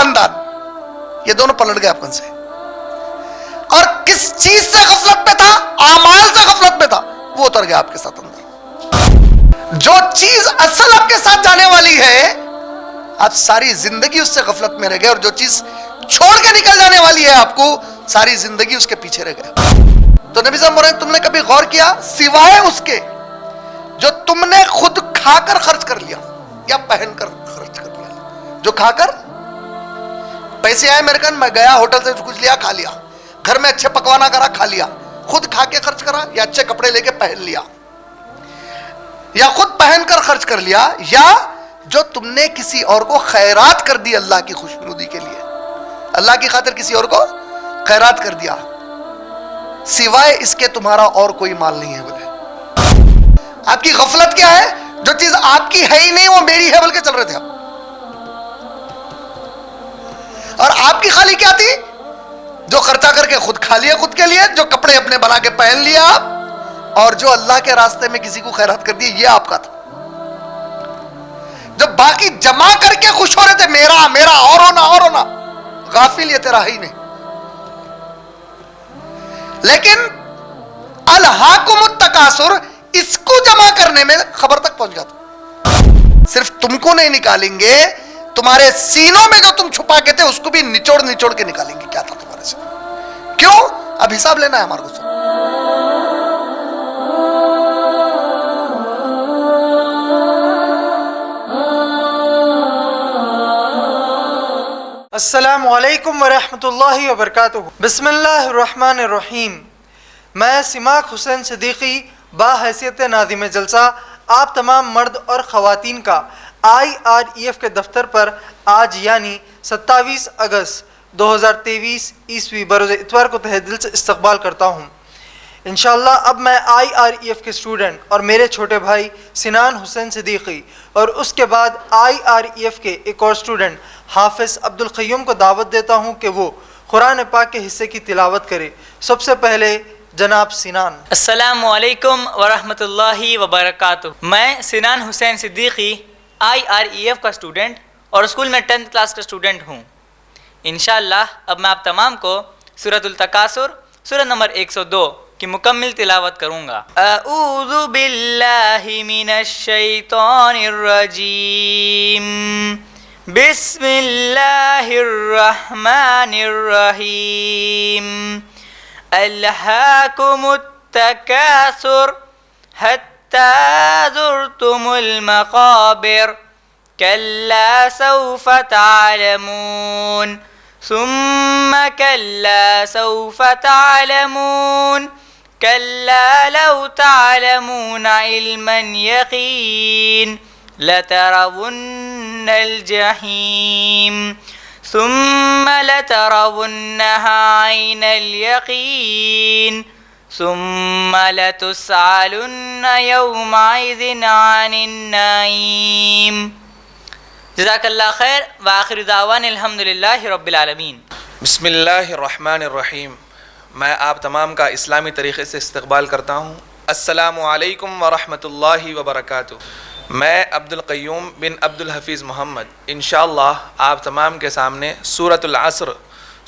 خاندان، یہ دونوں پلٹ گئے اپن سے. اور کس چیز سے غفلت میں تھا؟ اعمال سے غفلت میں تھا، وہ اتر گیا آپ کے ساتھ اندر. جو چیز اصل آپ کے ساتھ جانے والی ہے آپ ساری زندگی اس سے غفلت میں رہ گئے، اور جو چیز چھوڑ کے نکل جانے والی ہے آپ کو ساری زندگی اس کے پیچھے رہ گئے. تو نبی صاحب بول رہے ہیں تم نے کبھی غور کیا سوائے اس کے جو تم نے خود کھا کر خرچ کر لیا یا پہن کر خرچ کر لیا؟ جو کھا کر پیسے آئے میرے کن، میں گیا ہوٹل سے کچھ لیا کھا لیا، گھر میں اچھے پکوانا کرا کھا لیا، خود کھا کے خرچ کرا یا اچھے کپڑے لے کے پہن لیا یا خود پہن کر خرچ کر لیا، یا جو تم نے کسی اور کو خیرات کر دی اللہ کی خوشنودی کے لیے، اللہ کی خاطر کسی اور کو خیرات کر دیا. سوائے اس کے تمہارا اور کوئی مال نہیں ہے. بولے آپ کی غفلت کیا ہے؟ جو چیز آپ کی ہے ہی نہیں وہ میری ہے بول کے چل رہے تھے آپ. اور آپ کی خالی کیا تھی؟ جو خرچہ کر کے خود کھا لیا خود کے لیے، جو کپڑے اپنے بنا کے پہن لیا آپ، اور جو اللہ کے راستے میں کسی کو خیرات کر دی، یہ آپ کا تھا. جب باقی جمع کر کے خوش ہو رہے تھے میرا میرا اور ہونا اور ہونا، غافل یہ تیرا ہی نہیں. لیکن الہاکم التکاثر اس کو جمع کرنے میں خبر تک پہنچ جاتا. صرف تم کو نہیں نکالیں گے، تمہارے سینوں میں جو تم چھپا کے تھے اس کو بھی نچوڑ نچوڑ کے نکالیں گے کیا تھا تمہارے سینوں. کیوں؟ اب حساب لینا ہے ہمارے کو. السلام علیکم ورحمۃ اللہ وبرکاتہ. بسم اللہ الرحمن الرحیم. میں سماک حسین صدیقی باحیثیت ناظم جلسہ آپ تمام مرد اور خواتین کا IREF کے دفتر پر آج یعنی 27 اگست 2023 عیسوی بروز اتوار کو تہ دل سے استقبال کرتا ہوں. انشاءاللہ اب میں IREF کے اسٹوڈنٹ اور میرے چھوٹے بھائی سنان حسین صدیقی اور اس کے بعد IREF کے ایک اور اسٹوڈنٹ حافظ عبدالقیوم کو دعوت دیتا ہوں کہ وہ قرآن پاک کے حصے کی تلاوت کرے. سب سے پہلے جناب سنان. السلام علیکم ورحمۃ اللہ وبرکاتہ. میں سنان حسین صدیقی IREF کا اسٹوڈنٹ اور اسکول میں 10th کلاس کا اسٹوڈنٹ ہوں. انشاءاللہ اب میں آپ تمام کو سورۃ التکاثر سورہ نمبر 102 کی مکمل تلاوت کروں گا. اعوذ باللہ من الشیطان الرجیم، بسم اللہ الرحمن الرحیم. الہاکم التکاثر حتی زرتم المقابر کلا سوف تعلمون ثم كلا سوف تعلمون كلا لو تعلمون علم اليقين لترون الجحيم ثم لترونها عين اليقين ثم لتسألن يومئذ عن النعيم. جزاک اللہ خیر. وآخر دعوانا الحمدللہ رب العالمین. بسم اللہ الرحمن الرحیم. میں آپ تمام کا اسلامی طریقے سے استقبال کرتا ہوں. السلام علیکم ورحمۃ اللہ وبرکاتہ. میں عبدالقیوم بن عبدالحفیظ محمد انشاءاللہ آپ تمام کے سامنے سورۃ العصر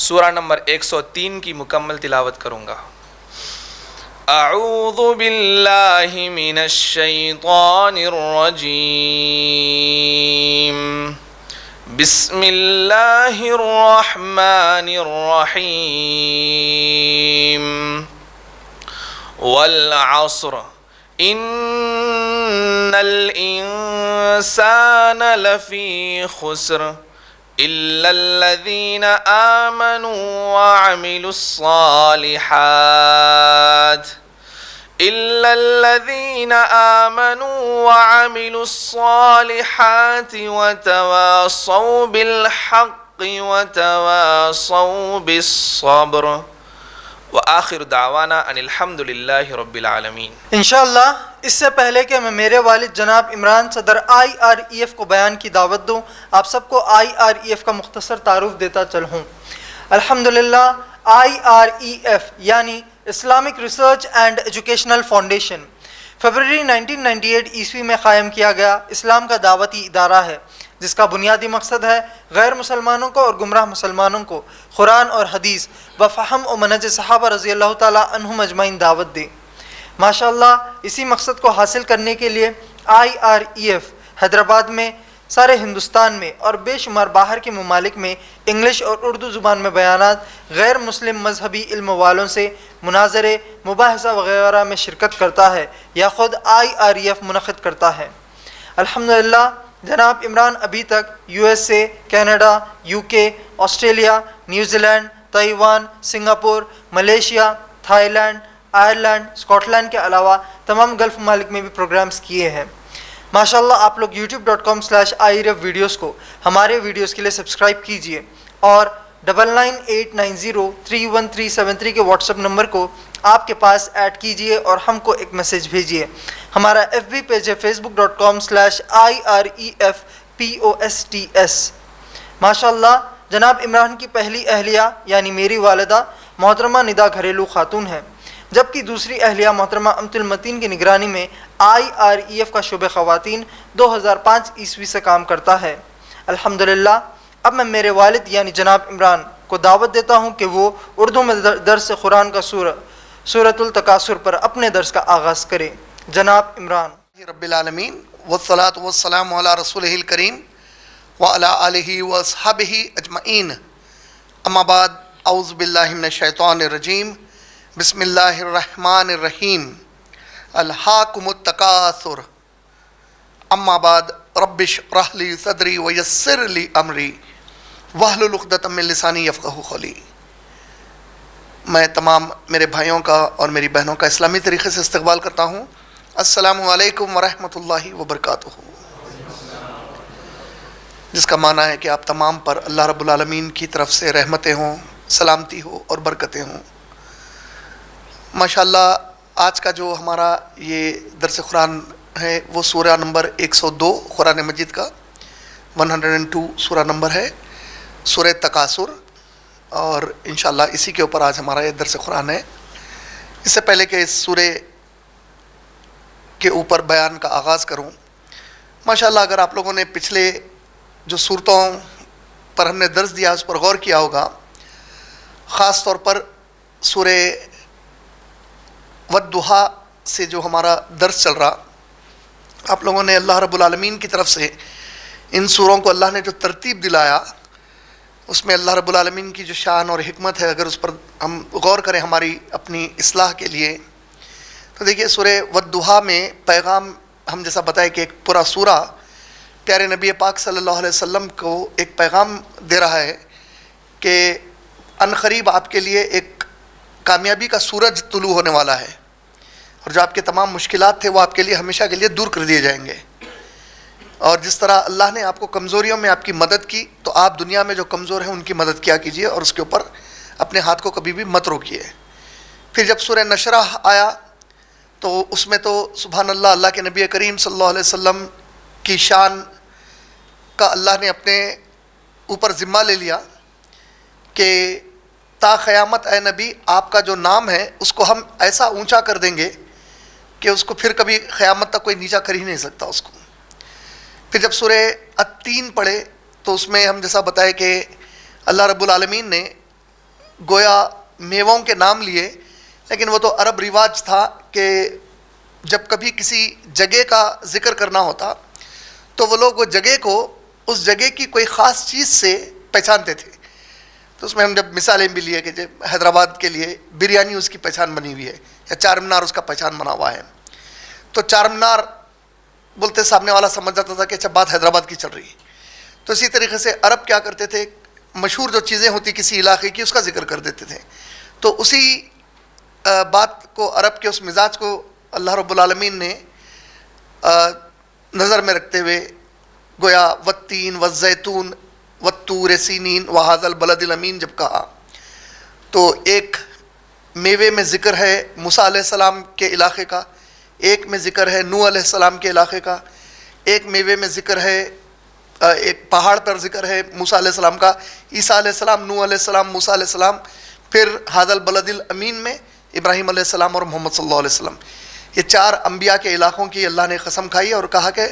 سورہ نمبر 103 کی مکمل تلاوت کروں گا. اعوذ باللہ من الشیطان الرجیم، بسم اللہ الرحمن الرحیم. والعصر ان الانسان لفی خسر الا الذین آمنوا وعملوا الصالحات إلا الذين آمنوا وعملوا الصالحات وتواصوا بالحق وتواصوا بالصبر وآخر دعوانا ان الحمد للہ رب العالمین. انشاءاللہ اس سے پہلے کہ میں میرے والد جناب عمران صدر IREF کو بیان کی دعوت دوں، آپ سب کو IREF کا مختصر تعارف دیتا چلوں. الحمدللہ IREF یعنی Islamic research and educational foundation فروری 1998 عیسوی میں قائم کیا گیا اسلام کا دعوتی ادارہ ہے جس کا بنیادی مقصد ہے غیر مسلمانوں کو اور گمراہ مسلمانوں کو قرآن اور حدیث و فہم و منہج صحابہ رضی اللہ تعالیٰ عنہم اجمعین دعوت دے۔ ماشاءاللہ اسی مقصد کو حاصل کرنے کے لیے IREF حیدرآباد میں، سارے ہندوستان میں اور بے شمار باہر کے ممالک میں انگلش اور اردو زبان میں بیانات، غیر مسلم مذہبی علم والوں سے مناظرے، مباحثہ وغیرہ میں شرکت کرتا ہے یا خود IREF منعقد کرتا ہے۔ الحمدللہ جناب عمران ابھی تک USA، Canada, UK، Australia, New Zealand, Taiwan, Singapore, Malaysia, Thailand, Ireland, Scotland کے علاوہ تمام گلف ممالک میں بھی پروگرامز کیے ہیں۔ ماشاءاللہ آپ لوگ youtube.com/IREF ویڈیوز کو ہمارے ویڈیوز کے لیے سبسکرائب کیجئے اور 9989031373 کے واٹس ایپ نمبر کو آپ کے پاس ایڈ کیجئے اور ہم کو ایک میسیج بھیجئے۔ ہمارا FB پیج ہے facebook.com/IREFPOSTS۔ ماشاءاللہ جناب عمران کی پہلی اہلیہ یعنی میری والدہ محترمہ ندا گھریلو خاتون ہیں، جبکہ دوسری اہلیہ محترمہ امت المتین کی نگرانی میں IREF کا شعبہ خواتین 2005 عیسوی سے کام کرتا ہے۔ الحمدللہ اب میں میرے والد یعنی جناب عمران کو دعوت دیتا ہوں کہ وہ اردو میں درس قرآن کا سورۃ التکاثر پر اپنے درس کا آغاز کریں۔ جناب عمران۔ رب العالمین والصلاة والسلام علی رسولہ الکریم وعلی آلہ واصحابہ اجمعین، اما بعد، اعوذ باللہ من الشیطان الرجیم، بسم اللہ الرحمن الرحیم، الہاکم التکاثر، اما بعد، رب اشرح لی صدری ویسر لی امری واحلل عقدۃ من لسانی یفقہوا قولی۔ میں تمام میرے بھائیوں کا اور میری بہنوں کا اسلامی طریقے سے استقبال کرتا ہوں۔ السلام علیکم ورحمۃ اللہ وبرکاتہ، جس کا معنی ہے کہ آپ تمام پر اللہ رب العالمین کی طرف سے رحمتیں ہوں، سلامتی ہو اور برکتیں ہوں۔ ماشاءاللہ آج کا جو ہمارا یہ درس قرآن ہے وہ سورہ نمبر 102 قرآن مجید کا 102 سورہ نمبر ہے، سورہ تکاثر، اور انشاءاللہ اسی کے اوپر آج ہمارا یہ درس قرآن ہے۔ اس سے پہلے کہ اس سورہ کے اوپر بیان کا آغاز کروں، ماشاءاللہ اگر آپ لوگوں نے پچھلے جو صورتوں پر ہم نے درس دیا اس پر غور کیا ہوگا، خاص طور پر سورہ والضحیٰ سے جو ہمارا درس چل رہا، آپ لوگوں نے اللہ رب العالمین کی طرف سے ان سوروں کو اللہ نے جو ترتیب دلایا، اس میں اللہ رب العالمین کی جو شان اور حکمت ہے، اگر اس پر ہم غور کریں ہماری اپنی اصلاح کے لیے، تو دیکھیے سورہ والضحیٰ میں پیغام ہم جیسا بتائے کہ ایک پورا سورہ پیارے نبی پاک صلی اللہ علیہ وسلم کو ایک پیغام دے رہا ہے کہ عنقریب آپ کے لیے ایک کامیابی کا سورج طلوع ہونے والا ہے، اور جو آپ کے تمام مشکلات تھے وہ آپ کے لیے ہمیشہ کے لیے دور کر دیے جائیں گے۔ اور جس طرح اللہ نے آپ کو کمزوریوں میں آپ کی مدد کی، تو آپ دنیا میں جو کمزور ہیں ان کی مدد کیا کیجئے اور اس کے اوپر اپنے ہاتھ کو کبھی بھی مت روکیے۔ پھر جب سورہ نشرح آیا تو اس میں تو سبحان اللہ، اللہ کے نبی کریم صلی اللہ علیہ وسلم کی شان کا اللہ نے اپنے اوپر ذمہ لے لیا کہ تا قیامت اے نبی آپ کا جو نام ہے اس کو ہم ایسا اونچا کر دیں گے کہ اس کو پھر کبھی قیامت تک کوئی نیچا کر ہی نہیں سکتا اس کو۔ پھر جب سورہ التین پڑھے تو اس میں ہم جیسا بتائے کہ اللہ رب العالمین نے گویا میووں کے نام لیے، لیکن وہ تو عرب رواج تھا کہ جب کبھی کسی جگہ کا ذکر کرنا ہوتا تو وہ لوگ وہ جگہ کو اس جگہ کی کوئی خاص چیز سے پہچانتے تھے۔ تو اس میں ہم جب مثالیں بھی لیے کہ جب حیدرآباد کے لیے بریانی اس کی پہچان بنی ہوئی ہے، یا چار مینار اس کا پہچان بنا ہوا ہے، تو چار مینار بولتے سامنے والا سمجھ جاتا تھا کہ اچھا بات حیدرآباد کی چل رہی ہے۔ تو اسی طریقے سے عرب کیا کرتے تھے، مشہور جو چیزیں ہوتی کسی علاقے کی اس کا ذکر کر دیتے تھے۔ تو اسی بات کو، عرب کے اس مزاج کو اللہ رب العالمین نے نظر میں رکھتے ہوئے گویا والتین والزیتون والطور سینین وہذا البلد الامین جب کہا، تو ایک میوے میں ذکر ہے موسیٰ علیہ السلام کے علاقے کا، ایک میں ذکر ہے نوح علیہ السلام کے علاقے کا، ایک میوے میں ذکر ہے، ایک پہاڑ پر ذکر ہے موسیٰ علیہ السلام کا، عیسیٰ علیہ السلام، نوح علیہ السلام، موسیٰ علیہ السلام، پھر ھذا البلد الامین میں ابراہیم علیہ السلام اور محمد صلی اللہ علیہ وسلم۔ یہ 4 انبیاء کے علاقوں کی اللہ نے قسم کھائی اور کہا کہ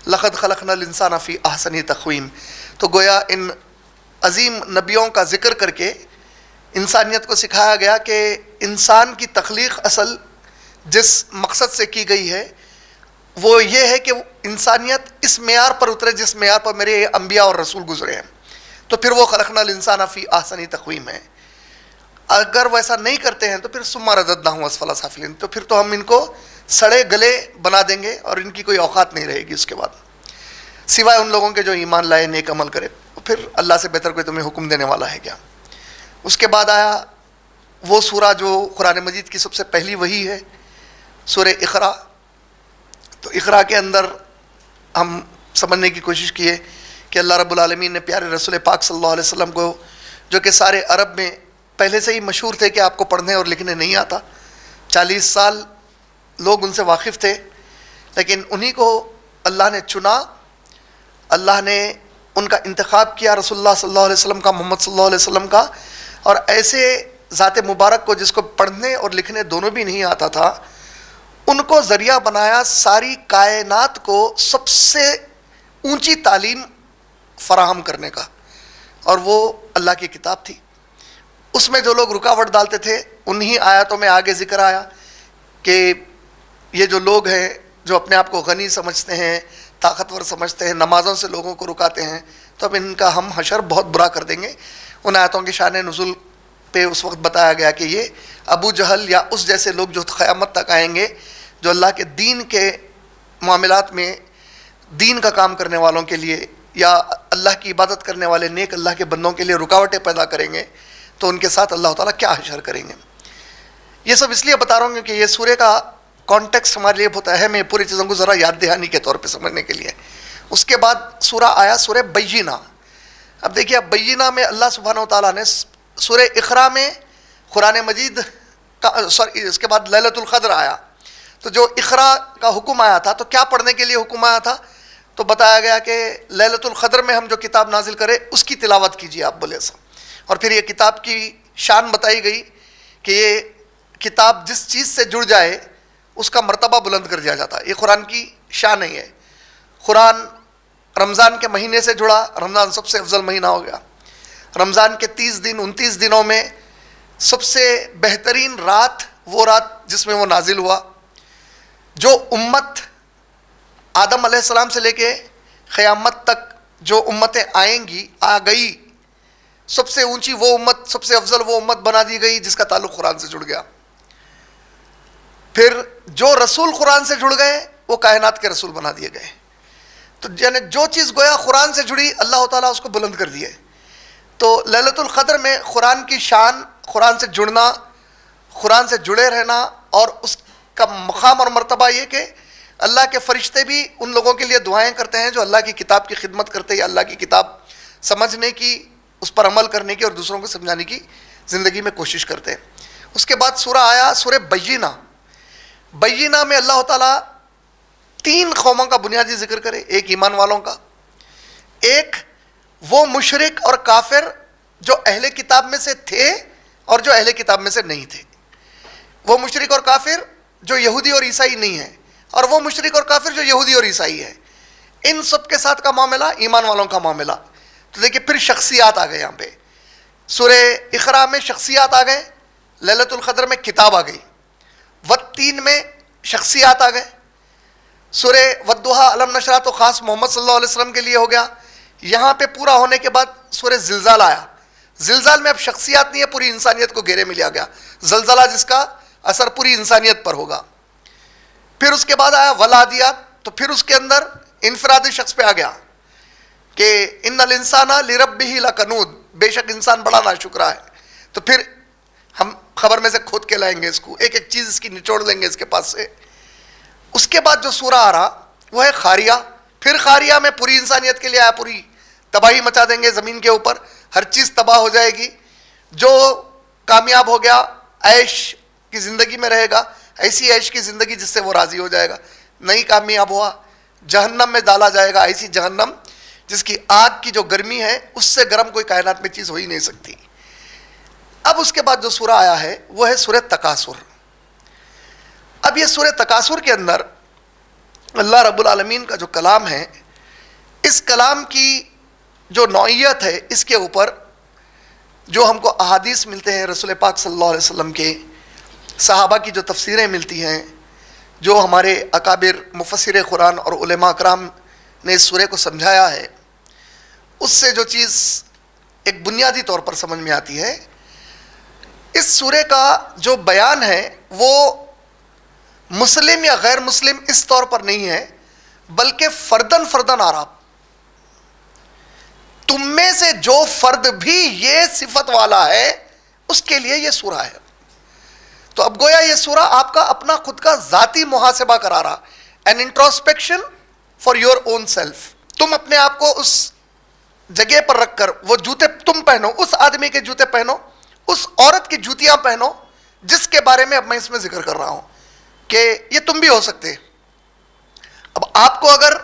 لقد خلقنا الانسان فی احسن تقویم. تو گویا ان عظیم نبیوں کا ذکر کر کے انسانیت کو سکھایا گیا کہ انسان کی تخلیق اصل جس مقصد سے کی گئی ہے وہ یہ ہے کہ انسانیت اس معیار پر اترے جس معیار پر میرے انبیاء اور رسول گزرے ہیں. تو پھر وہ خلقنا الانسان فی احسن تقویم ہے. اگر وہ ایسا نہیں کرتے ہیں تو پھر ثم رددناہ اسفل سافلین, تو پھر تو ہم ان کو سڑے گلے بنا دیں گے اور ان کی کوئی اوقات نہیں رہے گی اس کے بعد, سوائے ان لوگوں کے جو ایمان لائے نیک عمل کرے. پھر اللہ سے بہتر کوئی تمہیں حکم دینے والا ہے کیا. اس کے بعد آیا وہ سورہ جو قرآن مجید کی سب سے پہلی وحی ہے, سورہ اقرا. تو اقرا کے اندر ہم سمجھنے کی کوشش کیے کہ اللہ رب العالمین نے پیارے رسول پاک صلی اللہ علیہ وسلم کو, جو کہ سارے عرب میں پہلے سے ہی مشہور تھے کہ آپ کو پڑھنے اور لکھنے نہیں آتا, 40 سال لوگ ان سے واقف تھے, لیکن انہی کو اللہ نے چنا, اللہ نے ان کا انتخاب کیا رسول اللہ صلی اللہ علیہ وسلم کا, محمد صلی اللہ علیہ وسلم کا, اور ایسے ذات مبارک کو جس کو پڑھنے اور لکھنے دونوں بھی نہیں آتا تھا, ان کو ذریعہ بنایا ساری کائنات کو سب سے اونچی تعلیم فراہم کرنے کا, اور وہ اللہ کی کتاب تھی. اس میں جو لوگ رکاوٹ ڈالتے تھے انہی آیاتوں میں آگے ذکر آیا کہ یہ جو لوگ ہیں جو اپنے آپ کو غنی سمجھتے ہیں, طاقتور سمجھتے ہیں, نمازوں سے لوگوں کو رکاتے ہیں, تو اب ان کا ہم حشر بہت برا کر دیں گے. ان آیاتوں کی شان نزول پہ اس وقت بتایا گیا کہ یہ ابو جہل یا اس جیسے لوگ جو قیامت تک آئیں گے, جو اللہ کے دین کے معاملات میں دین کا کام کرنے والوں کے لیے یا اللہ کی عبادت کرنے والے نیک اللہ کے بندوں کے لیے رکاوٹیں پیدا کریں گے, تو ان کے ساتھ اللہ تعالیٰ کیا حشر کریں گے. یہ سب اس لیے بتا رہا ہوں کہ یہ سورہ کا کانٹیکسٹ ہمارے لیے بہت اہم ہے, پوری چیزوں کو ذرا یاد دہانی کے طور پہ سمجھنے کے لیے. اس کے بعد سورہ آیا سورہ بینہ. اب دیکھیے, اب بینہ میں اللہ سبحانہ و تعالیٰ نے سورہ اقرا میں قرآن مجید کا, اس کے بعد لیلۃ القدر آیا, تو جو اقرا کا حکم آیا تھا تو کیا پڑھنے کے لیے حکم آیا تھا, تو بتایا گیا کہ لیلۃ القدر میں ہم جو کتاب نازل کرے اس کی تلاوت کیجیے آپ بولے سا. اور پھر یہ کتاب کی شان بتائی گئی کہ یہ کتاب جس چیز سے جڑ جائے اس کا مرتبہ بلند کر دیا جاتا ہے. یہ قرآن کی شان نہیں ہے. قرآن رمضان کے مہینے سے جڑا, رمضان سب سے افضل مہینہ ہو گیا. رمضان کے 30 دن 29 دنوں میں سب سے بہترین رات وہ رات جس میں وہ نازل ہوا. جو امت آدم علیہ السلام سے لے کے قیامت تک جو امتیں آئیں گی, آ گئی, سب سے اونچی وہ امت, سب سے افضل وہ امت بنا دی گئی جس کا تعلق قرآن سے جڑ گیا. پھر جو رسول قرآن سے جڑ گئے وہ کائنات کے رسول بنا دیے گئے. تو یعنی جو چیز گویا قرآن سے جڑی اللہ تعالیٰ اس کو بلند کر دیے. تو لیلۃ القدر میں قرآن کی شان, قرآن سے جڑنا, قرآن سے جڑے رہنا, اور اس کا مقام اور مرتبہ یہ کہ اللہ کے فرشتے بھی ان لوگوں کے لیے دعائیں کرتے ہیں جو اللہ کی کتاب کی خدمت کرتے ہیں, یا اللہ کی کتاب سمجھنے کی, اس پر عمل کرنے کی اور دوسروں کو سمجھانے کی زندگی میں کوشش کرتے ہیں. اس کے بعد سورہ آیا سورہ بینہ. بینہ میں اللہ تعالیٰ 3 قوموں کا بنیادی ذکر کرے. ایک ایمان والوں کا, ایک وہ مشرک اور کافر جو اہل کتاب میں سے تھے اور جو اہل کتاب میں سے نہیں تھے. وہ مشرک اور کافر جو یہودی اور عیسائی نہیں ہیں, اور وہ مشرک اور کافر جو یہودی اور عیسائی ہیں. ان سب کے ساتھ کا معاملہ ایمان والوں کا معاملہ. تو دیکھیں پھر شخصیات آ گئے یہاں پہ. سورہ اقرا میں شخصیات آ گئے, لیلۃ القدر میں کتاب آ گئی, والتین میں شخصیات آ گئے, سورہ والضحیٰ الم نشرح تو خاص محمد صلی اللہ علیہ وسلم کے لیے ہو گیا. یہاں پہ پورا ہونے کے بعد سورہ زلزال آیا. زلزال میں اب شخصیات نہیں ہے, پوری انسانیت کو گھیرے میں لیا گیا. زلزلہ جس کا اثر پوری انسانیت پر ہوگا. پھر اس کے بعد آیا ولادیات, تو پھر اس کے اندر انفرادی شخص پہ آ گیا کہ ان الانسان لربہ لکنود, بے شک انسان بڑا ناشکرا ہے. تو پھر ہم خبر میں سے کھود کے لائیں گے اس کو, ایک ایک چیز اس کی نچوڑ لیں گے اس کے پاس سے. اس کے بعد جو سورہ آ رہا وہ ہے خاریہ. پھر خاریہ میں پوری انسانیت کے لیے آیا, پوری تباہی مچا دیں گے زمین کے اوپر, ہر چیز تباہ ہو جائے گی. جو کامیاب ہو گیا عیش کی زندگی میں رہے گا, ایسی عیش کی زندگی جس سے وہ راضی ہو جائے گا. نہیں کامیاب ہوا جہنم میں ڈالا جائے گا, ایسی جہنم جس کی آگ کی جو گرمی ہے اس سے گرم کوئی کائنات میں چیز ہو ہی نہیں سکتی. اب اس کے بعد جو سورہ آیا ہے وہ ہے سورہ تکاثر. اب یہ سورہ تکاثر کے اندر اللہ رب العالمین کا جو کلام ہے، اس کلام کی جو نوعیت ہے، اس کے اوپر جو ہم کو احادیث ملتے ہیں رسول پاک صلی اللہ علیہ وسلم کے، صحابہ کی جو تفسیریں ملتی ہیں، جو ہمارے اکابر مفسر قرآن اور علماء کرام نے اس سورہ کو سمجھایا ہے، اس سے جو چیز ایک بنیادی طور پر سمجھ میں آتی ہے، اس سورہ کا جو بیان ہے وہ مسلم یا غیر مسلم اس طور پر نہیں ہے، بلکہ فردن فردن آ رہا، تم میں سے جو فرد بھی یہ صفت والا ہے اس کے لیے یہ سورہ ہے۔ تو اب گویا یہ سورہ آپ کا اپنا خود کا ذاتی محاسبہ کرا رہا، an introspection for your own self. تم اپنے آپ کو اس جگہ پر رکھ کر وہ جوتے تم پہنو، اس آدمی کے جوتے پہنو، اس عورت کی جوتیاں پہنو جس کے بارے میں اب میں اس میں ذکر کر رہا ہوں کہ یہ تم بھی ہو سکتے۔ اب آپ کو اگر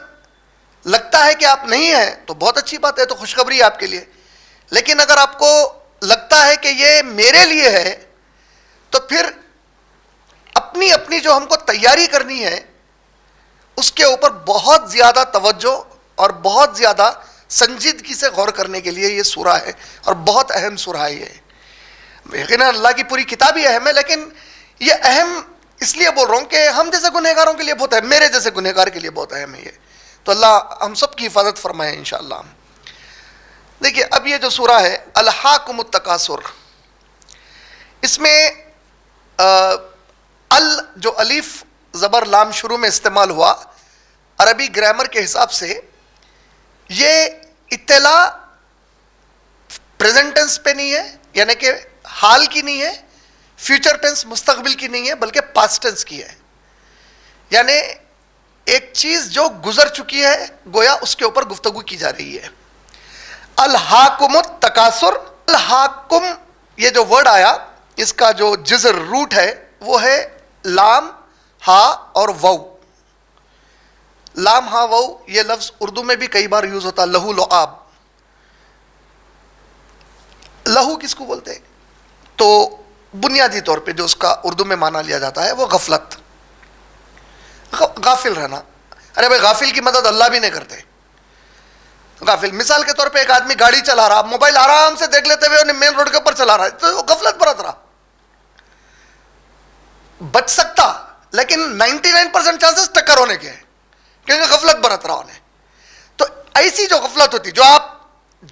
لگتا ہے کہ آپ نہیں ہیں تو بہت اچھی بات ہے، تو خوشخبری ہے آپ کے لیے، لیکن اگر آپ کو لگتا ہے کہ یہ میرے لیے ہے تو پھر اپنی اپنی جو ہم کو تیاری کرنی ہے اس کے اوپر بہت زیادہ توجہ اور بہت زیادہ سنجیدگی سے غور کرنے کے لیے یہ سورہ ہے، اور بہت اہم سورہ ہے یہ۔ یقیناً اللہ کی پوری کتاب ہی اہم ہے، لیکن یہ اہم اس لیے بول رہا ہوں کہ ہم جیسے گنہگاروں کے لیے بہت اہم، میرے جیسے گنہگار کے لیے بہت اہم ہے یہ، تو اللہ ہم سب کی حفاظت فرمائے انشاءاللہ۔ دیکھیے اب یہ جو سورہ ہے الہاکم التکاثر، اس میں جو الف زبر لام شروع میں استعمال ہوا، عربی گرامر کے حساب سے یہ اطلاع پریزنٹ ٹینس پہ نہیں ہے، یعنی کہ حال کی نہیں ہے، فیوچر ٹینس مستقبل کی نہیں ہے، بلکہ پاسٹ ٹینس کی ہے، یعنی ایک چیز جو گزر چکی ہے گویا اس کے اوپر گفتگو کی جا رہی ہے۔ الہاکم التکاثر، الہاکم یہ جو ورڈ آیا اس کا جو جذر روٹ ہے وہ ہے لام ہا اور وو۔ لام ہا وو یہ لفظ اردو میں بھی کئی بار یوز ہوتا ہے، لہو لعاب۔ لہو کس کو بولتے ہیں؟ تو بنیادی طور پہ جو اس کا اردو میں معنی لیا جاتا ہے وہ غفلت، غافل رہنا۔ ارے بھائی غافل کی مدد اللہ بھی نہیں کرتے۔ غافل مثال کے طور پہ ایک آدمی گاڑی چلا رہا، موبائل آرام سے دیکھ لیتے ہوئے انہیں مین روڈ کے اوپر چلا رہا ہے تو وہ غفلت برت رہا، بچ سکتا لیکن 99% چانسز ٹکر ہونے کے ہیں کیونکہ غفلت برت رہا انہیں۔ تو ایسی جو غفلت ہوتی جو آپ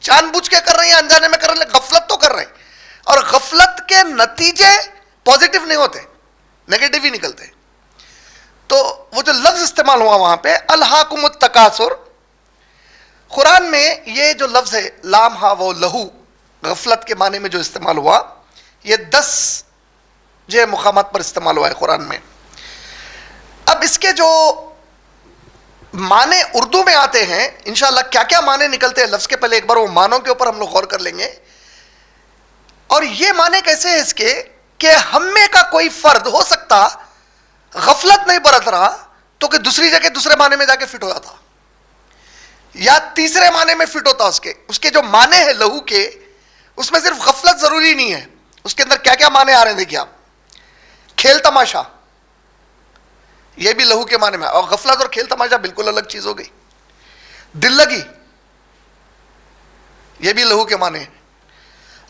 جان بوجھ کے کر رہے ہیں انجانے میں کر رہے ہیں، غفلت تو کر رہے ہیں، اور غفلت کے نتیجے پازیٹیو نہیں ہوتے، نیگیٹو ہی نکلتے۔ تو وہ جو لفظ استعمال ہوا وہاں پہ الہاکم التکاثر، قرآن میں یہ جو لفظ ہے لام ہا وہ لہو، غفلت کے معنی میں جو استعمال ہوا، یہ 10 جو مقامات پر استعمال ہوا ہے قرآن میں۔ اب اس کے جو معنی اردو میں آتے ہیں انشاءاللہ کیا کیا معنی نکلتے ہیں لفظ کے، پہلے ایک بار وہ معنوں کے اوپر ہم لوگ غور کر لیں گے، اور یہ معنی کیسے ہے اس کے کہ ہم میں کا کوئی فرد ہو سکتا غفلت نہیں برت رہا تو کہ دوسری جگہ دوسرے معنی میں جا کے فٹ ہو جاتا، یا تیسرے معنی میں فٹ ہوتا۔ اس کے جو معنی ہے لہو کے، اس میں صرف غفلت ضروری نہیں ہے، اس کے اندر کیا کیا معنی آ رہے ہیں دیکھیے آپ۔ کھیل تماشا یہ بھی لہو کے معنی میں، اور غفلت اور کھیل تماشا بالکل الگ چیز ہو گئی۔ دل لگی یہ بھی لہو کے معنی ہے۔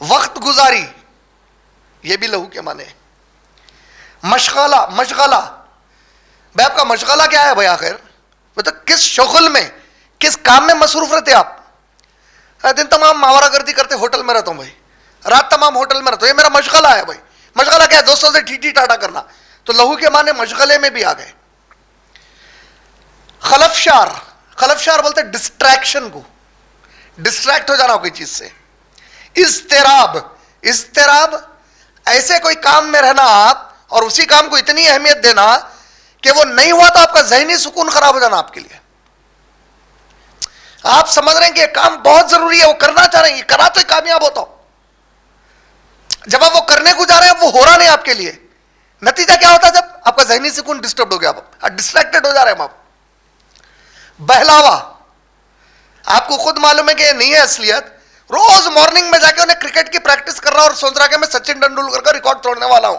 وقت گزاری یہ بھی لہو کے معنی ہے۔ مشغلہ، مشغلہ بھائی آپ کا مشغلہ کیا ہے بھائی؟ آخر مطلب کس شغل میں کس کام میں مصروف رہتے آپ؟ دن تمام ماورا گردی کرتے ہوٹل میں رہتا ہوں بھائی، رات تمام ہوٹل میں رہتا ہوں، یہ میرا مشغلہ ہے بھائی۔ مشغلہ کیا ہے؟ دوستوں سے ٹھیٹھی ٹاٹا کرنا، تو لہو کے معنی مشغلے میں بھی آ گئے۔ خلفشار، خلفشار بولتے ڈسٹریکشن کو، ڈسٹریکٹ ہو جانا کوئی چیز سے۔ اضطراب، اضطراب ایسے کوئی کام میں رہنا آپ اور اسی کام کو اتنی اہمیت دینا کہ وہ نہیں ہوا تو آپ کا ذہنی سکون خراب ہو جانا آپ کے لیے۔ آپ سمجھ رہے ہیں کہ یہ کام بہت ضروری ہے، وہ کرنا چاہ رہے ہیں، یہ کرا تو کامیاب ہوتا ہو، جب آپ وہ کرنے کو جا رہے ہیں وہ ہو رہا نہیں آپ کے لیے، نتیجہ کیا ہوتا ہے؟ جب آپ کا ذہنی سکون ڈسٹرب ہو گیا، آپ ڈسٹریکٹڈ ہو جا رہے ہیں آپ۔ بہلاوا، آپ کو خود معلوم ہے کہ یہ نہیں ہے اصلیت، روز مارننگ میں جا کے انہیں کرکٹ کی پریکٹس کر رہا اور سوچ رہا کہ میں سچن ٹینڈولکر کا ریکارڈ توڑنے والا ہوں،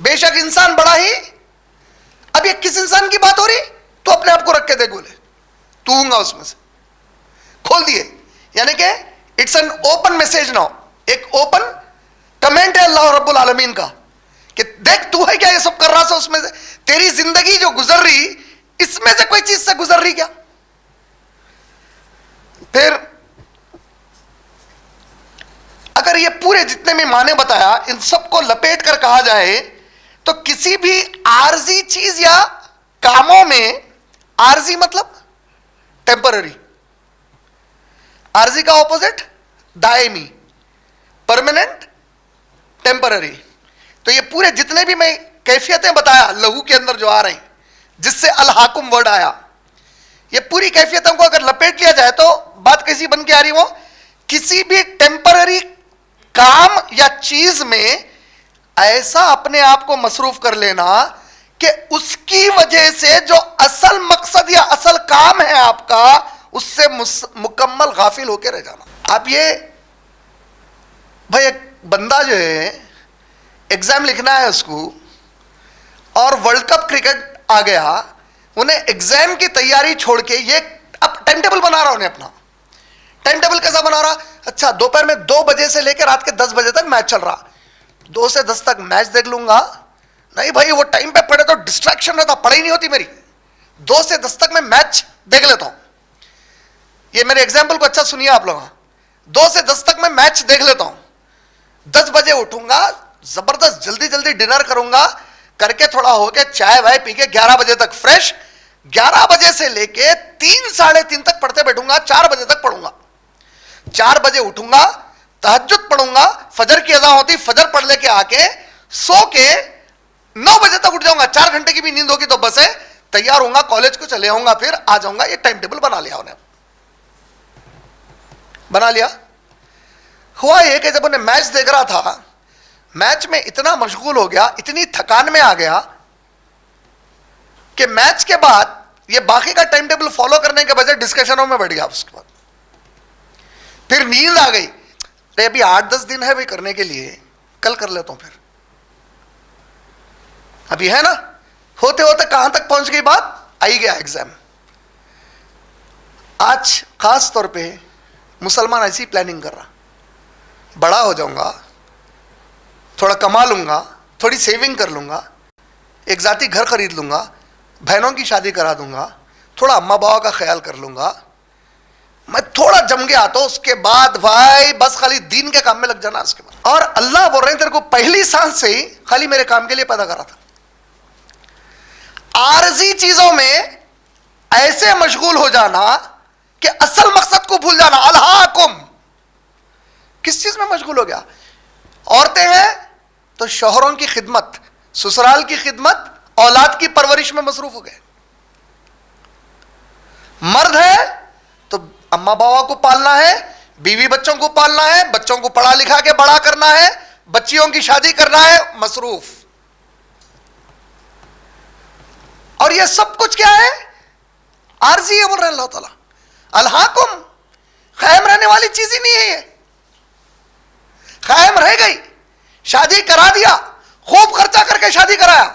بے شک انسان بڑا ہی. اب یہ کس انسان کی بات ہو رہی؟ تو اپنے آپ کو رکھ کے دیکھ بولے تو ہوں گا اس میں سے. کھول دیے, یعنی کہ it's an open message now, ایک اوپن کمنٹ ہے اللہ رب العالمین کا کہ دیکھ تو ہے کیا یہ سب کر رہا تھا, اس میں سے تیری زندگی جو گزر رہی اس میں سے کوئی چیز سے گزر رہی کیا؟ پھر اگر یہ پورے جتنے میں ماں نے بتایا ان سب کو لپیٹ کر کہا جائے تو کسی بھی عارضی چیز یا کاموں میں, عارضی مطلب ٹیمپرری, عارضی کا اپوزٹ دائمی, پرماننٹ ٹیمپرری. تو یہ پورے جتنے بھی میں کیفیتیں بتایا لہو کے اندر جو آ رہے ہیں جس سے الحاکم ورڈ آیا, یہ پوری کیفیتوں کو اگر لپیٹ لیا جائے تو بات کیسی بن کے آ رہی, وہ کسی بھی ٹیمپرری کام یا چیز میں ایسا اپنے آپ کو مصروف کر لینا کہ اس کی وجہ سے جو اصل مقصد یا اصل کام ہے آپ کا اس سے مکمل غافل ہو کے رہ جانا. آپ یہ بھائی ایک بندہ جو ہے ایگزام لکھنا ہے اس کو اور ورلڈ کپ کرکٹ آ گیا, انہیں ایگزام کی تیاری چھوڑ کے یہ اب ٹائم ٹیبل بنا رہا, انہیں اپنا ٹائم ٹیبل کیسا بنا رہا, اچھا دوپہر میں 2 بجے سے لے کے رات کے 10 بجے تک میچ چل رہا, 2 سے 10 تک میچ دیکھ لوں گا. نہیں بھائی وہ ٹائم پہ پڑھے تو ڈسٹریکشن رہتا, پڑھائی نہیں ہوتی میری, 2 سے 10 تک میں میچ دیکھ لیتا ہوں. یہ میرے ایگزامپل کو اچھا سنیے آپ لوگ, 2 سے 10 تک میں میچ دیکھ لیتا ہوں, 10 بجے اٹھوں گا, زبردست جلدی جلدی ڈنر کروں گا, کر کے تھوڑا ہو کے چائے وائے پی کے 11 بجے تک فریش, 11 بجے سے لے کے 3 ساڑھے 3 تک پڑھتے بیٹھوں گا, 4 بجے تک پڑھوں گا, 4 بجے اٹھوں گا, تہجد پڑھوں گا, فجر کی اذان ہوتی فجر پڑھ لے کے آ کے سو کے 9 بجے تک اٹھ جاؤں گا, 4 گھنٹے کی بھی نیند ہوگی تو بس ہے, تیار ہوں گا, کالج کو چلے آؤں گا, پھر آ جاؤں گا. یہ ٹائم ٹیبل بنا لیا انہیں, بنا لیا. ہوا یہ کہ جب انہیں میچ دیکھ رہا تھا, میچ میں اتنا مشغول ہو گیا, اتنی تھکان میں آ گیا کہ میچ کے بعد یہ باقی کا ٹائم ٹیبل فالو کرنے کے بجائے ڈسکشنوں میں بیٹھ گیا. اس کے بعد پھر نیند آ گئی, ابھی 8-10 دن ہے بھی کرنے کے لیے, کل کر لیتا ہوں, پھر ابھی ہے نا. ہوتے ہوتے کہاں تک پہنچ گئی بات, آئی گیا ایگزام. آج خاص طور پہ مسلمان ایسی پلاننگ کر رہا, بڑا ہو جاؤں گا, تھوڑا کما لوں گا, تھوڑی سیونگ کر لوں گا, ایک ذاتی گھر خرید لوں گا, بہنوں کی شادی کرا دوں گا, تھوڑا اماں باوا کا خیال کر لوں گا, میں تھوڑا جم گیا تو اس کے بعد بھائی بس خالی دین کے کام میں لگ جانا. اس کے بعد اور اللہ بول رہے ہیں تیرے کو پہلی سانس سے ہی خالی میرے کام کے لیے پیدا کرا تھا. عارضی چیزوں میں ایسے مشغول ہو جانا کہ اصل مقصد کو بھول جانا. الہاکم, کس چیز میں مشغول ہو گیا؟ عورتیں ہیں تو شوہروں کی خدمت, سسرال کی خدمت, اولاد کی پرورش میں مصروف ہو گئے. مرد ہے تو اماں باوا کو پالنا ہے, بیوی بچوں کو پالنا ہے, بچوں کو پڑھا لکھا کے بڑا کرنا ہے, بچیوں کی شادی کرنا ہے, مصروف. اور یہ سب کچھ کیا ہے؟ عارضی ہے. بول رہے ہیں اللہ تعالیٰ الہاکم, قائم رہنے والی چیز ہی نہیں ہے. یہ قائم رہ گئی, شادی کرا دیا, خوب خرچہ کر کے شادی کرایا.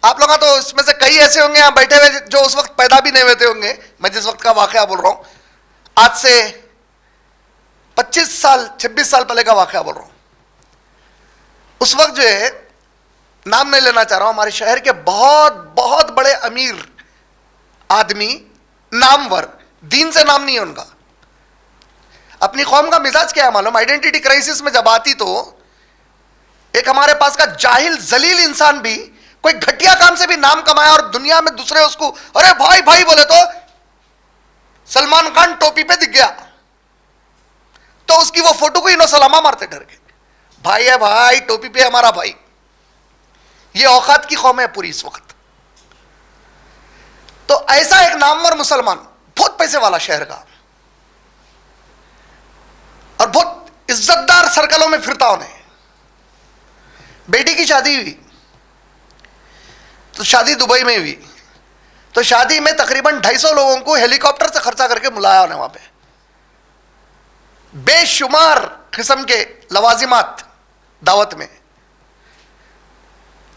آپ لوگ تو اس میں سے کئی ایسے ہوں گے یہاں بیٹھے ہوئے جو اس وقت پیدا بھی نہیں ہوتے ہوں گے. میں جس وقت کا واقعہ بول رہا ہوں, آج سے 25 سال 26 سال پہلے کا واقعہ بول رہا ہوں. اس وقت جو ہے, نام نہیں لینا چاہ رہا ہوں, ہمارے شہر کے بہت بہت بڑے امیر آدمی, نامور, دین سے نام نہیں ہے ان کا. اپنی قوم کا مزاج کیا ہے معلوم؟ آئیڈینٹی کرائسس میں جب آتی تو ایک ہمارے پاس کا جاہل ذلیل انسان بھی کوئی گھٹیا کام سے بھی نام کمایا اور دنیا میں دوسرے اس کو ارے بھائی بھائی بولے تو سلمان خان ٹوپی پہ دکھ گیا تو اس کی وہ فوٹو کو انہوں سلامہ مارتے ڈر کے, بھائی ہے بھائی, ٹوپی پہ ہمارا بھائی. یہ اوقات کی قوم ہے پوری اس وقت. تو ایسا ایک نامور مسلمان, بہت پیسے والا شہر کا, اور بہت عزت دار سرکلوں میں پھرتا. انہیں بیٹی کی شادی ہوئی تو شادی دبئی میں ہوئی, تو شادی میں تقریباً 250 لوگوں کو ہیلی کاپٹر سے خرچہ کر کے ملایا انہیں وہاں پہ. بے شمار قسم کے لوازمات دعوت میں.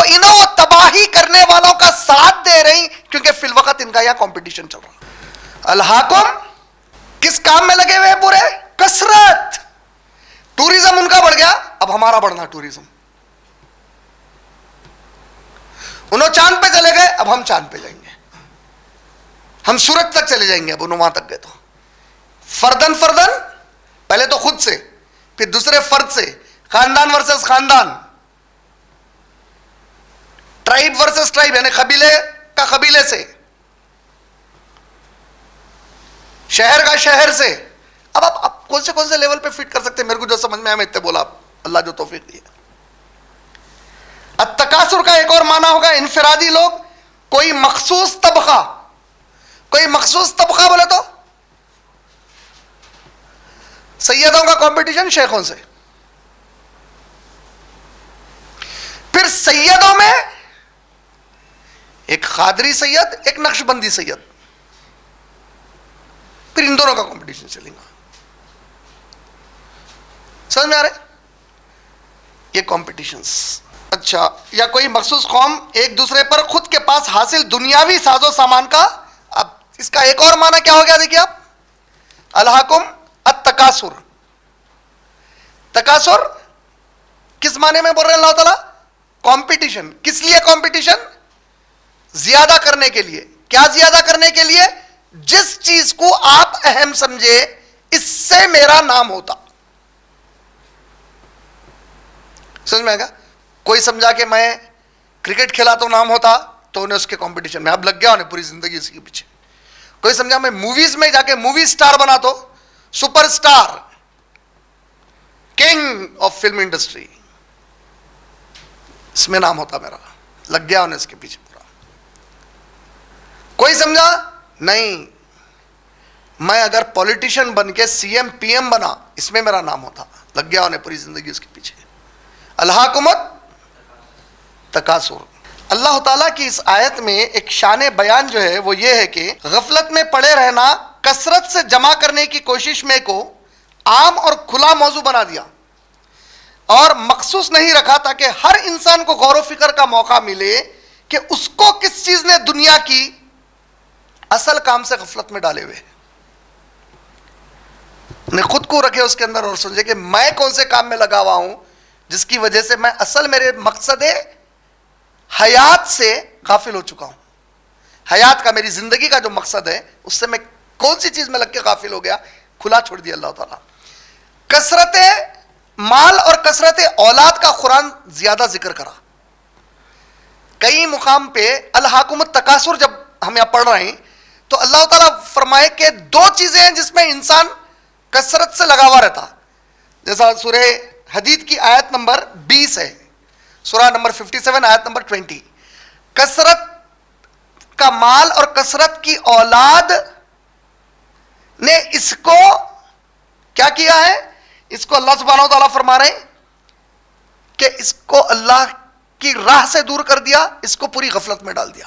تو انہیں وہ تباہی کرنے والوں کا ساتھ دے رہی کیونکہ فی الوقت ان کا یہاں کمپٹیشن چل رہا. الحاکم کس کام میں لگے ہوئے پورے؟ کثرت. ٹوریزم ان کا بڑھ گیا, اب ہمارا بڑھنا ٹوریزم. انہوں چاند پہ چلے گئے, اب ہم چاند پہ جائیں گے. ہم سورج تک چلے جائیں گے, اب انہوں وہاں تک گئے. تو فردن فردن, پہلے تو خود سے, پھر دوسرے فرد سے, خاندان ورسز خاندان, ٹرائب ورسز ٹرائب, یعنی قبیلے کا قبیلے سے, شہر کا شہر سے. اب آپ کون سے لیول پہ فٹ کر سکتے ہیں؟ میرے کو جو سمجھ میں آیا میں اتنے بولا, اللہ جو توفیق دی. التکاثر کا ایک اور معنی ہوگا انفرادی لوگ, کوئی مخصوص طبقہ. کوئی مخصوص طبقہ بولے تو سیدوں کا کمپٹیشن شیخوں سے. پھر سیدوں میں ایک قادری سید, ایک نقش بندی سید, پھر ان دونوں کا کمپٹیشن چلے گا. سمجھ میں آ رہے یہ کمپٹیشنز؟ اچھا, یا کوئی مخصوص قوم ایک دوسرے پر خود کے پاس حاصل دنیاوی ساز و سامان کا. اب اس کا ایک اور معنی کیا ہو گیا دیکھیے آپ, الحاکم التکاثر. تکاثر کس معنی میں بول رہے ہیں اللہ تعالیٰ؟ کمپٹیشن. کس لیے کمپٹیشن؟ زیادہ کرنے کے لیے. کیا زیادہ کرنے کے لیے؟ جس چیز کو آپ اہم سمجھے اس سے میرا نام ہوتا. سمجھ میں آئے گا؟ کوئی سمجھا کہ میں کرکٹ کھیلا تو نام ہوتا, تو انہیں اس کے کمپٹیشن میں اب لگ گیا, انہیں پوری زندگی اسی کے پیچھے. کوئی سمجھا میں موویز میں جا کے مووی سٹار بنا تو super star, king of film industry, اس میں نام ہوتا میرا, لگ گیا انہیں اس کے پیچھے پورا. کوئی سمجھا نہیں, میں اگر پولیٹیشین بن کے سی ایم پی ایم بنا, اس میں میرا نام ہوتا, لگ گیا انہیں پوری زندگی اس کے پیچھے. الحاکمت تکاثر. اللہ تعالیٰ کی اس آیت میں ایک شان بیان جو ہے وہ یہ ہے کہ غفلت میں پڑے رہنا, کثرت سے جمع کرنے کی کوشش میں کو عام اور کھلا موضوع بنا دیا اور مخصوص نہیں رکھا, تاکہ ہر انسان کو غور و فکر کا موقع ملے کہ اس کو کس چیز نے دنیا کی اصل کام سے غفلت میں ڈالے ہوئے. نے خود کو رکھے اس کے اندر اور سمجھے کہ میں کون سے کام میں لگا ہوا ہوں جس کی وجہ سے میں اصل میرے مقصد حیات سے غافل ہو چکا ہوں. حیات کا, میری زندگی کا جو مقصد ہے, اس سے میں کون سی چیز میں لگ کے غافل ہو گیا, کھلا چھوڑ دیا اللہ تعالیٰ. کثرت مال اور کثرت اولاد کا قرآن زیادہ ذکر کرا. کئی مقام پہ الحاکم التکاثر جب ہم یہاں پڑھ رہے ہیں تو اللہ تعالیٰ فرمائے کہ دو چیزیں ہیں جس میں انسان کثرت سے لگا ہوا رہتا. جیسا سورہ حدید کی آیت نمبر 20 ہے, سورہ نمبر 57 آیت نمبر 20. کثرت کا مال اور کثرت کی اولاد نے اس کو کیا کیا ہے؟ اس کو اللہ سبحانہ و تعالیٰ فرما رہے ہیں کہ اس کو اللہ کی راہ سے دور کر دیا, اس کو پوری غفلت میں ڈال دیا.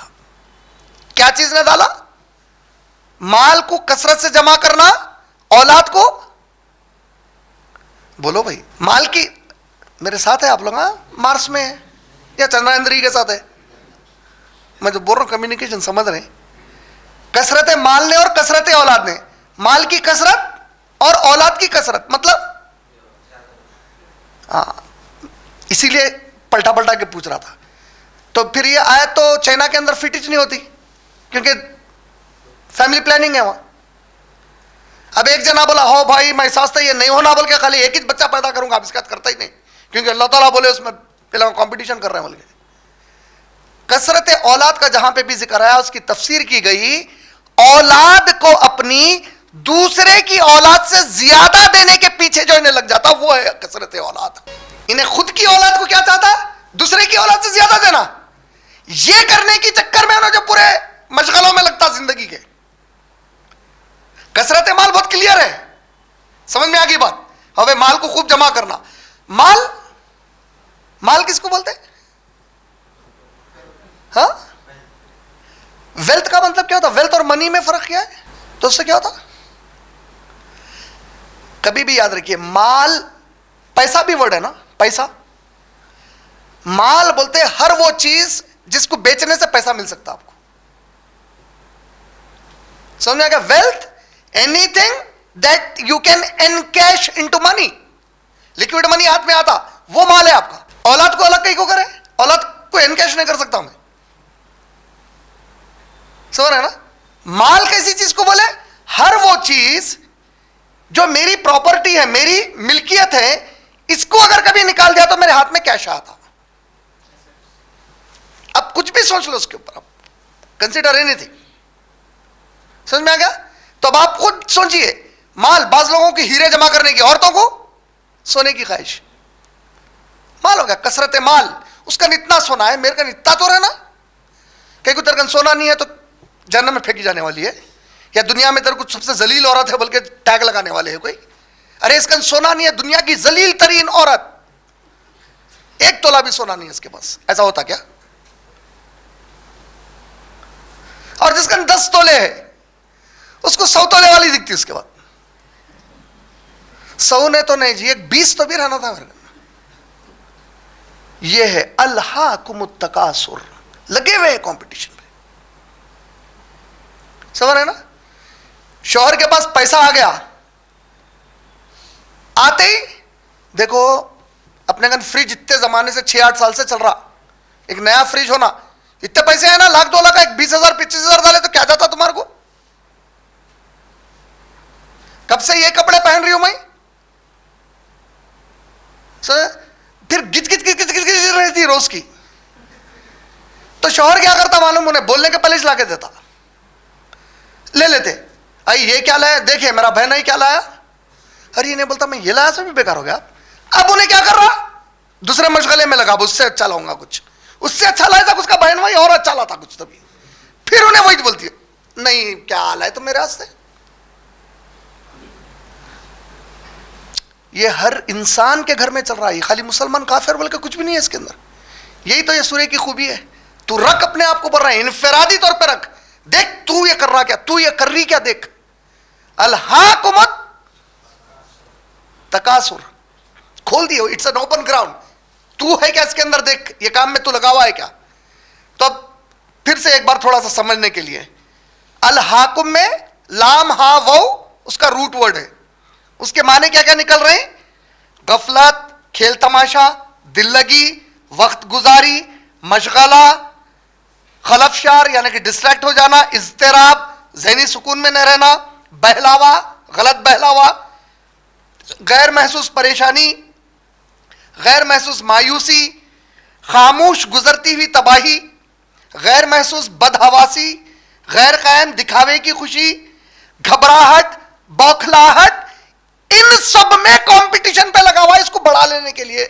کیا چیز نے ڈالا؟ مال کو کثرت سے جمع کرنا, اولاد کو, بولو بھائی, مال کی میرے ساتھ ہے آپ لوگ؟ ہاں, مارس میں ہے یا چندرائندری کے ساتھ ہے؟ میں جو بول رہا ہوں کمیونیکیشن سمجھ رہے ہیں. کثرت مال نے اور کثرت اولاد نے, مال کی کثرت اور اولاد کی کثرت, مطلب ہاں, اسی لیے پلٹا پلٹا کے پوچھ رہا تھا. تو پھر یہ آیت تو چائنا کے اندر فٹ نہیں ہوتی کیونکہ فیملی پلاننگ ہے وہاں. اب ایک جنا بولا ہو بھائی میں ساستا یہ نہیں ہونا بول کے خالی ایک ہی بچہ پیدا کروں گا, اب اس کا کرتا ہی نہیں کیونکہ اللہ تعالیٰ بولے اس میں پہلے کمپٹیشن کر رہے ہیں بول کے. کثرت اولاد کا جہاں پہ بھی ذکر آیا اس کی تفسیر کی گئی, اولاد کو اپنی دوسرے کی اولاد سے زیادہ دینے کے پیچھے جو انہیں لگ جاتا وہ ہے کثرت اولاد. انہیں خود کی اولاد کو کیا چاہتا ہے؟ دوسرے کی اولاد سے زیادہ دینا. یہ کرنے کی چکر میں انہیں جو پورے مشغلوں میں لگتا زندگی کے. کثرت مال بہت کلیئر ہے, سمجھ میں آ گئی بات. اب مال کو خوب جمع کرنا. مال کس کو بولتے ہیں؟ ہاں, ویلتھ کا مطلب کیا ہوتا؟ ویلتھ اور منی میں فرق کیا ہے؟ تو اس سے کیا ہوتا؟ کبھی بھی یاد رکھیے, مال پیسہ بھی ورڈ ہے نا, پیسہ, مال بولتے ہیں ہر وہ چیز جس کو بیچنے سے پیسہ مل سکتا آپ کو. سمجھ میں آ گیا؟ Wealth anything that you can encash into money, liquid money ہاتھ میں آتا, وہ مال ہے آپ کا. اولاد کو الگ کہیں کو کرے, اولاد کو انکیش نہیں کر سکتا میں. سمجھ رہے ہیں نا؟ مال کیسی چیز کو بولے؟ ہر وہ چیز جو میری پراپرٹی ہے, میری ملکیت ہے, اس کو اگر کبھی نکال دیا تو میرے ہاتھ میں کیش آتا. اب کچھ بھی سوچ لو اس کے اوپر, آپ کنسیڈر اینی تھنگ. سمجھ میں آ گیا؟ تو اب آپ خود سوچئے, مال, بعض لوگوں کی ہیرے جمع کرنے کی, عورتوں کو سونے کی خواہش, مال ہو گیا, کثرت مال. اس کا اتنا سونا ہے, میرے کا اتنا تو رہنا. کہ کوئی تیرے کا سونا نہیں ہے تو جہنم میں پھینکی جانے والی ہے, یا دنیا میں تیرے کو سب سے ذلیل عورت ہے بلکہ ٹیگ لگانے والے ہیں کوئی. ارے اس کا سونا نہیں ہے, دنیا کی ذلیل ترین عورت, 1 تولہ بھی سونا نہیں ہے اس کے پاس. ایسا ہوتا کیا؟ اور جس کا 10 تولے ہے اس کو 100 تولے والی دکھتی اس کے بعد. 100 نے تو نہیں جی, ایک 20 تو بھی رہنا تھا میرے. یہ ہے الہاکم التکاثر, لگے ہوئے کمپٹیشن پہ. سمجھ رہے نا؟ شوہر کے پاس پیسہ آ گیا, آتے ہی دیکھو اپنے گھر فریج اتنے زمانے سے 6-8 سال سے چل رہا, ایک نیا فریج ہونا, اتنے پیسے ہیں نا, 1,00,000 2 لاکھ کا, ایک 20,000 25,000 ڈالے تو کیا جاتا تمہارے کو؟ کب سے یہ کپڑے پہن رہی ہوں میں, پھر گچ گچ گچ گچ گچ رہی تھی روز کی. تو شوہر کیا کرتا معلوم, انہیں بولنے کے پہلے لا کے دیتا, لے لیتے. آئی یہ کیا لایا, دیکھے میرا بہن کیا لایا, ارے یہ نہیں بولتا میں یہ لایا, سب بھی بیکار ہو گیا. اب انہیں کیا کر رہا, دوسرے مشغلے میں لگا, اس سے اچھا لاؤں گا کچھ, اس سے اچھا لایا تھا اس کا بہن وہی, اور اچھا لاتا کچھ. تبھی پھر انہیں وہی بولتی ہے, نہیں کیا لائے تم میرے واسطے. یہ ہر انسان کے گھر میں چل رہا ہے, خالی مسلمان کافر بول کے کچھ بھی نہیں ہے اس کے اندر. یہی تو یہ سورہ کی خوبی ہے. تو رکھ اپنے آپ کو بڑھ رہا ہے, انفرادی طور پہ رکھ, دیکھ تو یہ کر رہا کیا, تو یہ کر رہی کیا, دیکھ. الہاکم تکاثر کھول دیو, اٹس این اوپن گراؤنڈ. تو ہے کیا اس کے اندر, دیکھ یہ کام میں تو لگا ہوا ہے کیا. تو اب پھر سے ایک بار تھوڑا سا سمجھنے کے لیے, الہاکم میں لام ہا وو اس کا روٹ ورڈ ہے. اس کے معنی کیا کیا نکل رہے ہیں؟ غفلت, کھیل تماشا, دل لگی, وقت گزاری, مشغلہ, خلفشار یعنی کہ ڈسٹریکٹ ہو جانا, اضطراب, ذہنی سکون میں نہ رہنا, بہلاوا, غلط بہلاوا, غیر محسوس پریشانی, غیر محسوس مایوسی, خاموش گزرتی ہوئی تباہی, غیر محسوس بدحواسی, غیر قائم دکھاوے کی خوشی, گھبراہٹ, بوکھلاہٹ. ان سب میں کمپٹیشن پہ لگا ہوا ہے, اس کو بڑھا لینے کے لیے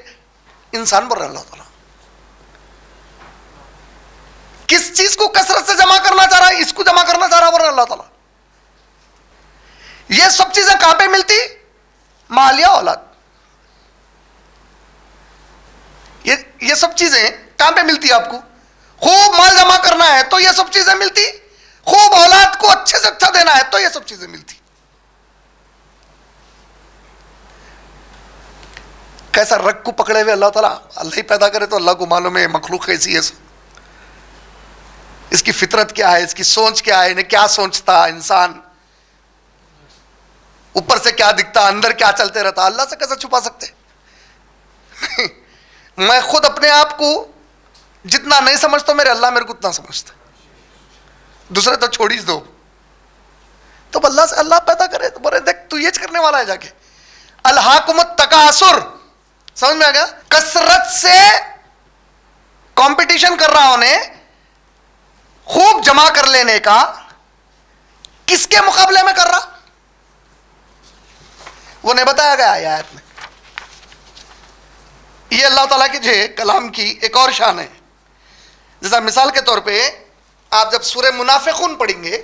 انسان بول رہا ہے. اللہ تعالیٰ کس چیز کو کثرت سے جمع کرنا چاہ رہا ہے, اس کو جمع کرنا چاہ رہا ہے اللہ تعالیٰ. یہ سب چیزیں کہاں پہ ملتی؟ مال یا اولاد. یہ سب چیزیں کہاں پہ ملتی آپ کو؟ خوب مال جمع کرنا ہے تو یہ سب چیزیں ملتی, خوب اولاد کو اچھے سے اچھا دینا ہے تو یہ سب چیزیں ملتی. کیسا رگ کو پکڑے ہوئے اللہ تعالیٰ, اللہ ہی پیدا کرے تو اللہ کو معلوم ہے مخلوق کیسی ہے, اس کی فطرت کیا ہے, اس کی سوچ کیا ہے, انہیں کیا سوچتا انسان, اوپر سے کیا دکھتا, اندر کیا چلتے رہتا. اللہ سے کیسے چھپا سکتے؟ میں خود اپنے آپ کو جتنا نہیں سمجھتا میرے اللہ میرے کو اتنا سمجھتا, دوسرے تو چھوڑ ہی دو. تو اللہ سے اللہ پیدا کرے تو بولے دیکھ تو یہ کرنے والا ہے جا کے. الہاکم التکاثر, سمجھ میں آ گیا؟ کثرت سے کمپٹیشن کر رہا انہیں خوب جمع کر لینے کا. کس کے مقابلے میں کر رہا وہ نہیں بتایا گیا آیات میں. یہ اللہ تعالیٰ کے جو کلام کی ایک اور شان ہے. جیسا مثال کے طور پہ آپ جب سورہ منافقون پڑھیں گے,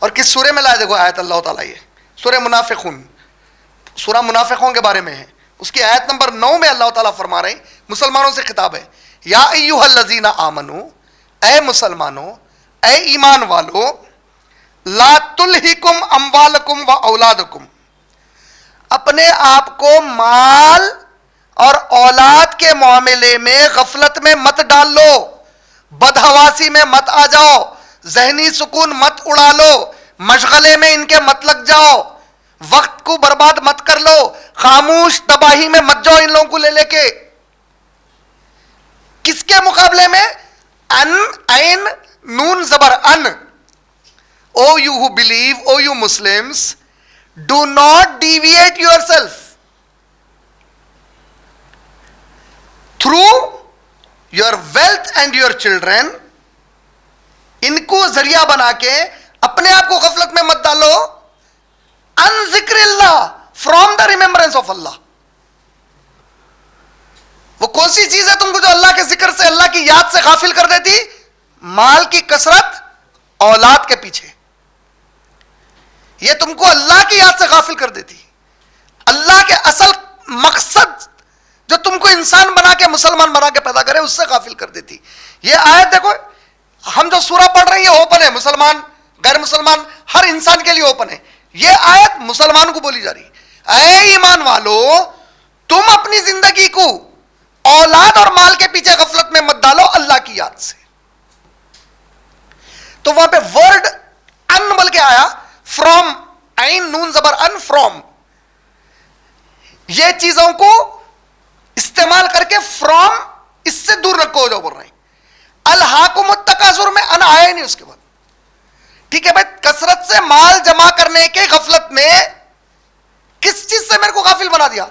اور کس سورے میں لائے دیکھو آیت اللہ تعالیٰ, یہ سورہ منافقون, سورہ منافقوں کے بارے میں ہے. اس کی آیت نمبر 9 میں اللہ تعالیٰ فرما رہے ہیں, مسلمانوں سے خطاب ہے, یا ایھا الذین آمنو, اے مسلمانوں, اے ایمان والو, لا تلہکم اموالکم و اولادکم, اپنے آپ کو مال اور اولاد کے معاملے میں غفلت میں مت ڈال لو, بدحواسی میں مت آ جاؤ, ذہنی سکون مت اڑا لو, مشغلے میں ان کے مت لگ جاؤ, وقت کو برباد مت کر لو, خاموش تباہی میں مت جاؤ ان لوگوں کو لے کے. کس کے مقابلے میں؟ ان, عین, نون زبر ان. O you who believe, O you Muslims, do not deviate yourself through your wealth and your children. ان کو ذریعہ بنا کے اپنے آپ کو غفلت میں مت ڈالو. ان ذکر اللہ, فرام دا ریمبرنس آف اللہ. وہ کون سی چیز ہے تم کو جو اللہ کے ذکر سے, اللہ کی یاد سے غافل کر دیتی؟ مال کی کثرت, اولاد کے پیچھے. یہ تم کو اللہ کی یاد سے غافل کر دیتی. اللہ کے اصل مقصد جو تم کو انسان بنا کے, مسلمان بنا کے پیدا کرے, اس سے غافل کر دیتی. یہ آیت دیکھو, ہم جو سورہ پڑھ رہے ہیں یہ اوپن ہے, مسلمان غیر مسلمان ہر انسان کے لیے اوپن ہے. یہ آیت مسلمان کو بولی جا رہی ہے, اے ایمان والو تم اپنی زندگی کو اولاد اور مال کے پیچھے غفلت میں مت ڈالو اللہ کی یاد سے. تو وہاں پہ ورڈ ان بول کے آیا, فرام, عین نون زبر ان, فرام. یہ چیزوں کو استعمال کر کے فرام, اس سے دور رکھو جو بول رہے ہیں. الہاکم التکاثر میں ان آیا ہی نہیں اس کے بعد. ٹھیک ہے بھائی, کثرت سے مال جمع کرنے کے غفلت میں کس چیز سے میرے کو غافل بنا دیا؟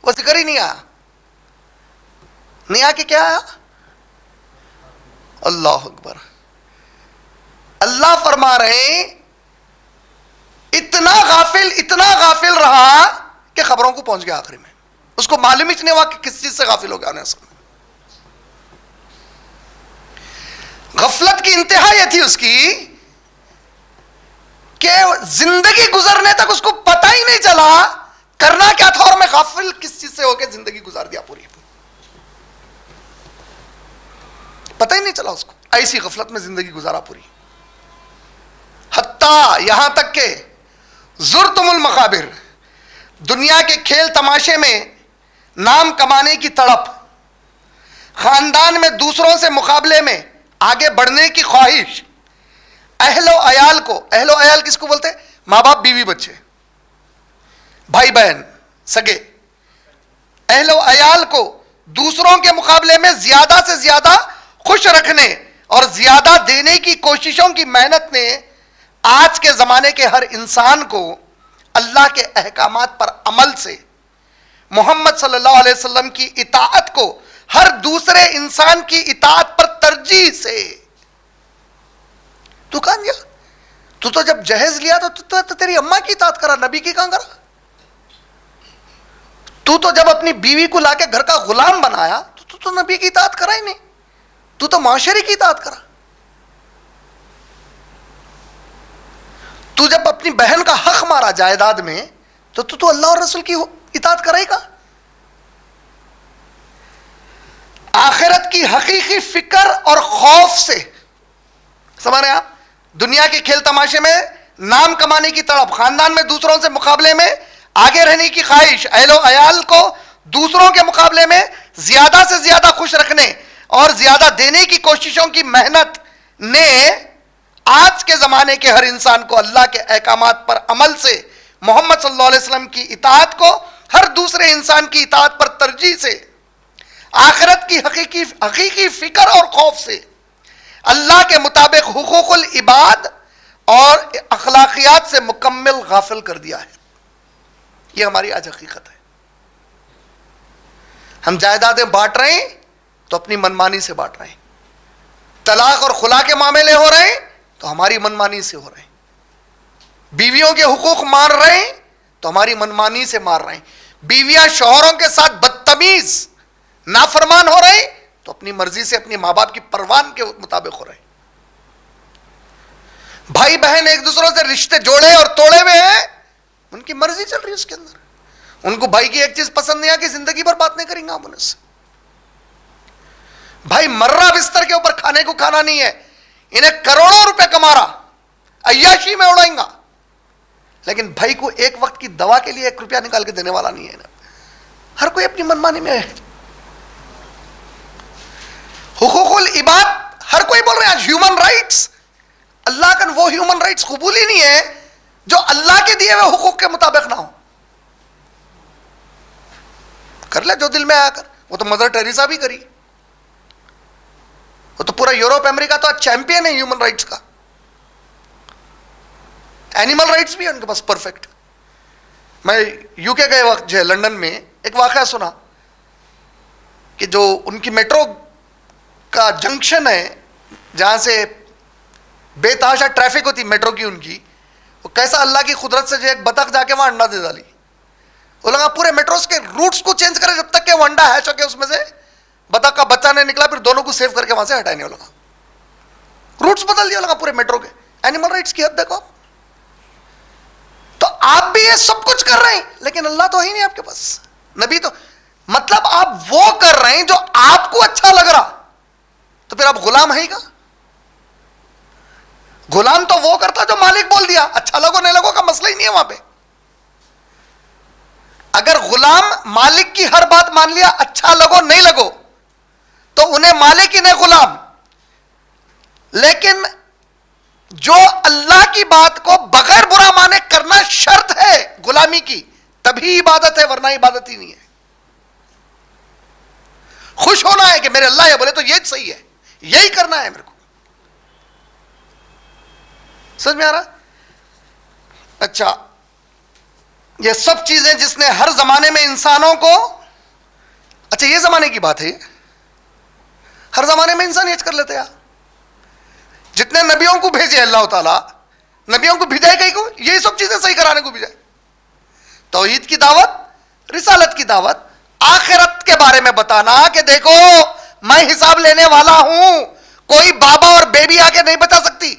وہ ذکر ہی نہیں آیا. نہیں آ کے کیا آیا؟ اللہ اکبر. اللہ فرما رہے ہیں اتنا غافل رہا کہ خبروں کو پہنچ گیا آخری میں, اس کو معلوم ہی نہیں ہوا کہ کس چیز سے غافل ہو گیا. غفلت کی انتہا یہ تھی اس کی کہ زندگی گزرنے تک اس کو پتہ ہی نہیں چلا کرنا کیا تھا, اور میں غافل کس چیز سے ہو کے زندگی گزار دیا پوری. پتہ ہی نہیں چلا اس کو, ایسی غفلت میں زندگی گزارا پوری. حتیٰ یہاں تک کہ زرتم المقابر, دنیا کے کھیل تماشے میں نام کمانے کی تڑپ, خاندان میں دوسروں سے مقابلے میں آگے بڑھنے کی خواہش, اہل و عیال کو, اہل و عیال کس کو بولتے ہیں؟ ماں باپ, بیوی بچے, بھائی بہن, سگے. اہل و عیال کو دوسروں کے مقابلے میں زیادہ سے زیادہ خوش رکھنے اور زیادہ دینے کی کوششوں کی محنت نے آج کے زمانے کے ہر انسان کو اللہ کے احکامات پر عمل سے, محمد صلی اللہ علیہ وسلم کی اطاعت کو ہر دوسرے انسان کی اطاعت پر ترجیح سے. تو کہاں گیا؟ تو جب جہیز لیا تو تیری اماں کی اطاعت کرا, نبی کی کہاں کرا؟ تو جب اپنی بیوی کو لا کے گھر کا غلام بنایا تو نبی کی اطاعت کرا ہی نہیں, تو معاشرے کی اطاعت کرا. تو جب اپنی بہن کا حق مارا جائیداد میں تو اللہ اور رسول کی اطاعت کرے گا. آخرت کی حقیقی فکر اور خوف سے, سمجھ رہے ہیں آپ, دنیا کے کھیل تماشے میں نام کمانے کی تڑپ, خاندان میں دوسروں سے مقابلے میں آگے رہنے کی خواہش, اہل و عیال کو دوسروں کے مقابلے میں زیادہ سے زیادہ خوش رکھنے اور زیادہ دینے کی کوششوں کی محنت نے آج کے زمانے کے ہر انسان کو اللہ کے احکامات پر عمل سے, محمد صلی اللہ علیہ وسلم کی اطاعت کو ہر دوسرے انسان کی اطاعت پر ترجیح سے, آخرت کی حقیقی فکر اور خوف سے, اللہ کے مطابق حقوق العباد اور اخلاقیات سے مکمل غافل کر دیا ہے. یہ ہماری آج حقیقت ہے. ہم جائیدادیں بانٹ رہے ہیں تو اپنی منمانی سے بانٹ رہے ہیں, طلاق اور خلا کے معاملے ہو رہے ہیں تو ہماری منمانی سے ہو رہے ہیں, بیویوں کے حقوق مار رہے ہیں تو ہماری منمانی سے مار رہے ہیں, بیویاں شوہروں کے ساتھ بدتمیز نافرمان ہو رہے ہیں تو اپنی مرضی سے اپنی ماں باپ کی پروان کے مطابق ہو رہے ہیں, بھائی بہن ایک دوسروں سے رشتے جوڑے اور توڑے ہوئے ہیں, ان کی مرضی چل رہی ہے اس کے اندر. ان کو بھائی کی ایک چیز پسند نہیں آ کہ زندگی بھر بات نہیں کریں گے ہم ان سے. بھائی مرہ بستر کے اوپر کھانے کو کھانا نہیں ہے, انہیں کروڑوں روپے کما رہا, عیاشی میں اڑائیں گا, لیکن بھائی کو ایک وقت کی دوا کے لیے 1 روپیہ نکال کے دینے والا نہیں ہے. ہر کوئی اپنی منمانی میں ہے. حقوق العباد ہر کوئی بول رہے ہیں آج ہیومن رائٹس. اللہ کا وہ ہیومن رائٹس قبول ہی نہیں ہے جو اللہ کے دیے ہوئے حقوق کے مطابق نہ ہو. کر لے جو دل میں آیا کر. وہ تو مدر ٹیریسا بھی کری. وہ تو پورا یورپ امریکہ تو چیمپئن ہے ہیومن رائٹس کا. اینیمل رائٹس بھی ہے ان کے پاس پرفیکٹ. میں یو کے گئے وقت جو ہے لنڈن میں ایک واقعہ سنا کہ جو ان کی میٹرو کا جنکشن ہے جہاں سے بے تحاشا ٹریفک ہوتی میٹرو کی ان کی, وہ کیسا اللہ کی قدرت سے جو ایک بطخ جا کے وہاں انڈا دے ڈالی. وہ لگا پورے میٹروز کے روٹس کو چینج کرے جب تک کہ وہ انڈا ہیچ ہو کے اس میں سے بطخ کا بچہ نہیں نکلا, پھر دونوں کو سیو کر کے وہاں سے ہٹانے لگا. روٹس بدل دیا لگا پورے میٹرو کے. اینیمل رائٹس کی حد دیکھو. تو آپ بھی یہ سب کچھ کر رہے ہیں لیکن اللہ تو ہی نہیں آپ کے پاس. نبی تو مطلب آپ وہ کر رہے ہیں جو آپ کو اچھا لگ رہا, تو پھر آپ غلام ہیں کا. غلام تو وہ کرتا جو مالک بول دیا. اچھا لگو نہیں لگو کا مسئلہ ہی نہیں ہے وہاں پہ. اگر غلام مالک کی ہر بات مان لیا, اچھا لگو نہیں لگو, تو انہیں مالک ہی نہیں غلام. لیکن جو اللہ کی بات کو بغیر برا مانے کرنا شرط ہے غلامی کی, تبھی عبادت ہے, ورنہ عبادت ہی نہیں ہے. خوش ہونا ہے کہ میرے اللہ یہ بولے تو یہ صحیح ہے, یہی کرنا ہے میرے کو. سمجھ میں آ رہا؟ اچھا, یہ سب چیزیں جس نے ہر زمانے میں انسانوں کو, اچھا یہ زمانے کی بات ہے, ہر زمانے میں انسان یہ کر لیتے ہیں. جتنے نبیوں کو بھیجے اللہ تعالیٰ, نبیوں کو بھیجائے کہیں کو یہی سب چیزیں صحیح کرانے کو بھیجائے. توحید کی دعوت, رسالت کی دعوت, آخرت کے بارے میں بتانا کہ دیکھو میں حساب لینے والا ہوں, کوئی بابا اور بیبی آگے نہیں بتا سکتی.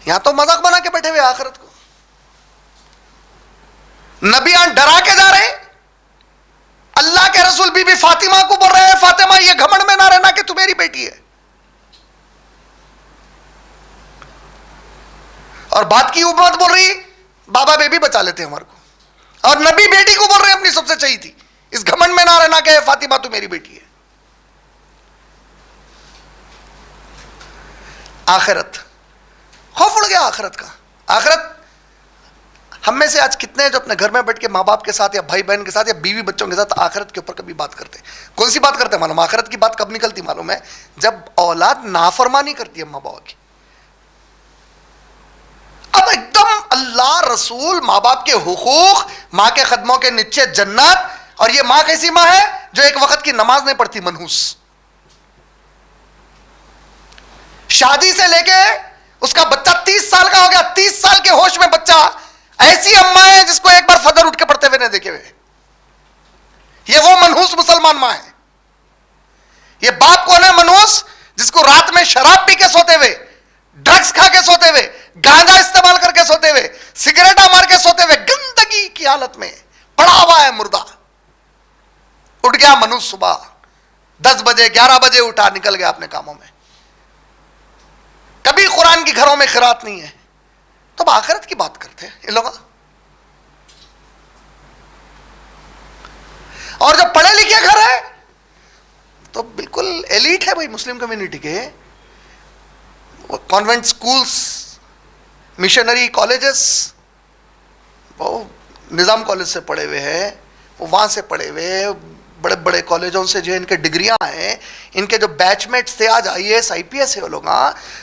یہاں تو مذاق بنا کے بیٹھے ہوئے آخرت کو. نبیاں ڈرا کے جا رہے ہیں. اللہ کے رسول بی بی فاطمہ کو بول رہے ہیں فاطمہ یہ گھمنڈ میں نہ رہنا کہ تو میری بیٹی ہے. اور بات کی امت بول رہی بابا بیبی بچا لیتے ہمارے کو, اور نبی بیٹی کو بول رہے ہیں اپنی سب سے چاہیے تھی, اس گھمنڈ میں نہ رہنا کہ فاطمہ تو میری بیٹی ہے. آخرت, خوف اڑ گیا آخرت کا. آخرت ہم میں سے آج کتنے ہیں جو اپنے گھر میں بیٹھ کے ماں باپ کے ساتھ یا بھائی بہن کے ساتھ یا بیوی بچوں کے ساتھ آخرت کے اوپر کبھی بات کرتے ہیں؟ کون سی بات کرتے ہیں معلوم؟ آخرت کی بات کب نکلتی معلوم ہے؟ جب اولاد نافرمانی کرتی ہے ماں باپ کی. اب ایک دم اللہ رسول ماں باپ کے حقوق, ماں کے قدموں کے نیچے جنت, اور یہ ماں کیسی ماں ہے جو ایک وقت کی نماز نہیں پڑھتی, منحوس. شادی سے لے کے اس کا بچہ 30 سال کا ہو گیا, 30 سال کے ہوش میں بچہ, ایسی اماں ہے جس کو ایک بار فجر اٹھ کے پڑھتے ہوئے نہیں دیکھے ہوئے. یہ وہ منحوس مسلمان ماں ہے. یہ باپ کون ہے منحوس؟ جس کو رات میں شراب پی کے سوتے ہوئے, ڈرگز کھا کے سوتے ہوئے, گانجا استعمال کر کے سوتے ہوئے, سگریٹا مار کے سوتے ہوئے, گندگی کی حالت میں پڑا ہوا ہے مردہ. اٹھ گیا منحوس, صبح 10 بجے 11 بجے اٹھا, نکل گیا اپنے کاموں میں. کبھی قرآن کی گھروں میں قرات نہیں ہے. تو اب آخرت کی بات کرتے ہیں یہ لوگ. اور جو پڑھے لکھے گھر ہے تو بالکل ایلیٹ ہے بھائی مسلم کمیونٹی کے. کانوینٹ سکولز, مشنری کالجز, وہ نظام کالج سے پڑھے ہوئے ہیں, وہ وہاں سے پڑھے ہوئے, بڑے بڑے کالجوں سے جو ان کے ڈگریاں ہیں, ان کے جو بیچ میٹس تھے آج IAS IPS ہے وہ لوگ,